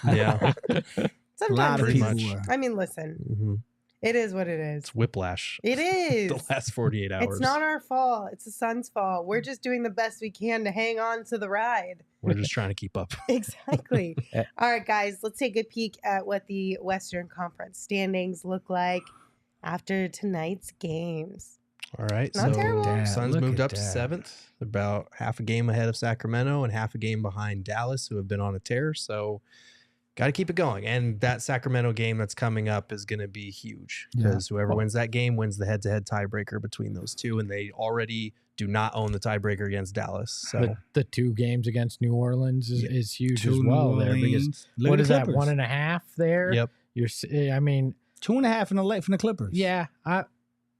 Yeah. A lot Sometimes of Pretty people much. were. I mean, listen, Mhm. it is what it is. It's whiplash. It is. The last 48 hours. It's not our fault. It's the Suns' fault. We're just doing the best we can to hang on to the ride. We're just trying to keep up. Exactly. All right, guys, let's take a peek at what the Western Conference standings look like after tonight's games. All right. Not so terrible. Suns Look moved at up to that. 7th, about half a game ahead of Sacramento and half a game behind Dallas, who have been on a tear. So got to keep it going. And that Sacramento game that's coming up is going to be huge because whoever wins that game wins the head-to-head tiebreaker between those two. And they already do not own the tiebreaker against Dallas. So The 2 games against New Orleans is huge Two as New well there because Orleans. Look what at is the that, Clippers. 1.5 there? Yep. I mean, 2.5 from the Clippers. yeah,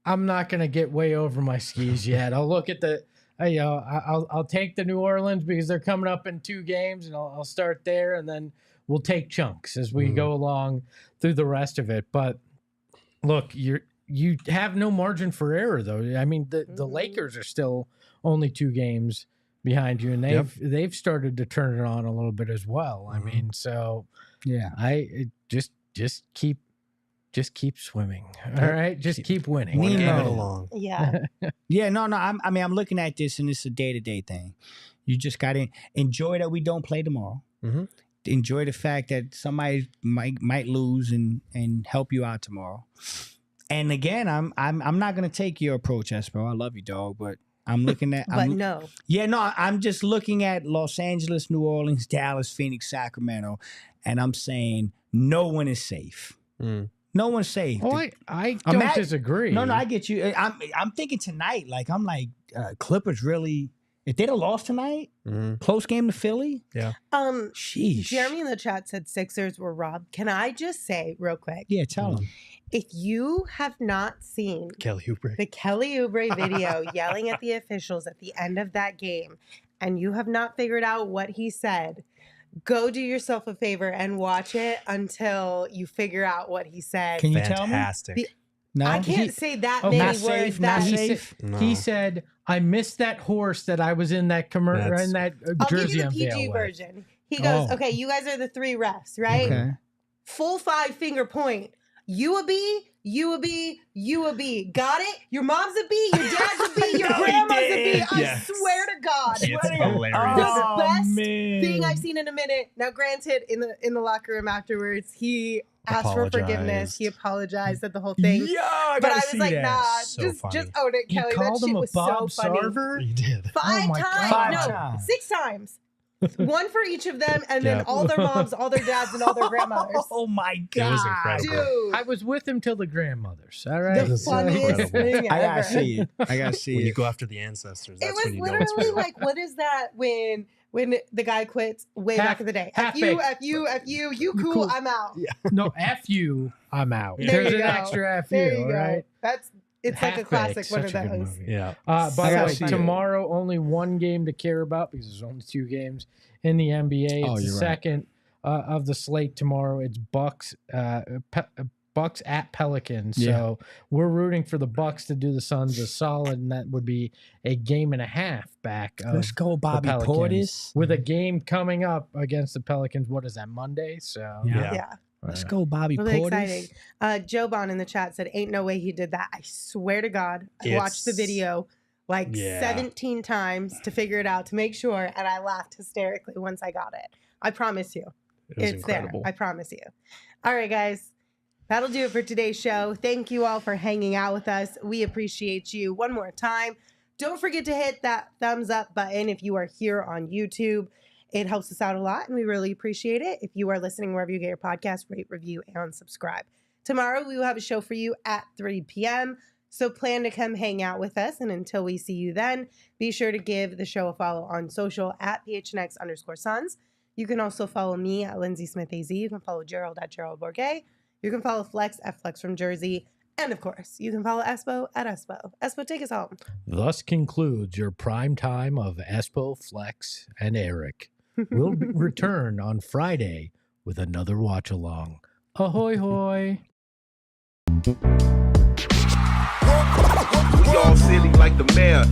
I'm not gonna get way over my skis yet. I'll look at I'll take the New Orleans because they're coming up in 2 games, and I'll start there, and then we'll take chunks as we go along through the rest of it. But look, you have no margin for error, though. I mean, the Lakers are still only 2 games behind you, and they've started to turn it on a little bit as well. I mean, so Yeah. just keep swimming. All right, just keep winning. Nemo. game it along. Yeah. Yeah, no. I'm looking at this and it's a day-to-day thing. You just got to enjoy that we don't play tomorrow. Mhm. Enjoy the fact that somebody might lose and help you out tomorrow. And again, I'm not gonna take your approach, Espo. I love you, dog, but I'm looking at But no. Yeah, no, I'm just looking at Los Angeles, New Orleans, Dallas, Phoenix, Sacramento, and I'm saying no one is safe. Mm. No one's safe. Oh, I don't Imagine- disagree. No, I get you. I'm thinking tonight, Clippers really If they'd have lost tonight, close game to Philly. Yeah. Sheesh. Jeremy in the chat said Sixers were robbed. Can I just say real quick? Yeah, tell them. If you have not seen Kelly Oubre. the Kelly Oubre video yelling at the officials at the end of that game, and you have not figured out what he said, go do yourself a favor and watch it until you figure out what he said. Can you tell me? Fantastic. No, I can't say that Oh, many not words. safe, not that safe. He said, "I missed that horse that I was in that commercial in that I'll give jersey you the unveil PG with." version. He goes, Oh. okay, you guys are the 3 refs, right? Okay. Full 5-finger point. You a B, you a B, you a B. Got it? Your mom's a B, your dad's a B, your grandma's a B. I Yes. swear to God. It's The hilarious. best man. thing I've seen in a minute. Now, granted, in the locker room afterwards, he asked for forgiveness. Apologized. He apologized at the whole thing. Yeah, I But gotta I see was like, that. nah, So just funny. own it, He Kelly. That called shit him a was Bob so funny. Sarver. You did. 5 Oh my times. God. No, 5 times. 6 times. 1 for each of them, and then Yeah. all their moms, all their dads, and all their grandmothers. Oh my It god, was incredible. Dude, I was with him till the grandmothers. All right. the was funniest incredible. thing I ever. gotta see it. I gotta see When you it. go after the ancestors, that's It was when you know it's literally real. like, what is that when the guy quits way back in the day? F you, you cool, I'm out. No, F you, I'm out. There There's you an go. extra F There you, you go. right? It's like a Half-Baked, classic one of such a good those. movie. Yeah. By I the gotta way, see it. tomorrow only one game to care about because there's only 2 games in the NBA. Oh, It's the you're right. second of the slate tomorrow. It's Bucks at Pelicans. Yeah. So we're rooting for the Bucks to do the Suns a solid, and that would be a game and a half back. Let's go, Bobby Pelicans. Portis. With a game coming up against the Pelicans. What is that, Monday? So Yeah. Yeah, Let's go, Bobby really Portis. exciting. Joe Bon in the chat said, "Ain't no way he did that." I swear to God, I watched the It's- video like Yeah. 17 times to figure it out to make sure, and I laughed hysterically once I got it. I promise you. It was It's incredible. there. I promise you. All right, guys. That'll do it for today's show. Thank you all for hanging out with us. We appreciate you. One more time, don't forget to hit that thumbs up button if you are here on YouTube. It helps us out a lot, and we really appreciate it. If you are listening wherever you get your podcast, rate, review, and subscribe. Tomorrow, we will have a show for you at 3 p.m., so plan to come hang out with us. And until we see you then, be sure to give the show a follow on social at PHNX_Suns. You can also follow me at Lindsay Smith AZ. You can follow Gerald at Gerald Bourget. You can follow Flex at Flex from Jersey. And of course, you can follow Espo at Espo. Espo, take us home. thus concludes your prime time of Espo, Flex, and Eric. We'll return on Friday with another watch along. Ahoy hoy. We all silly like the mayor.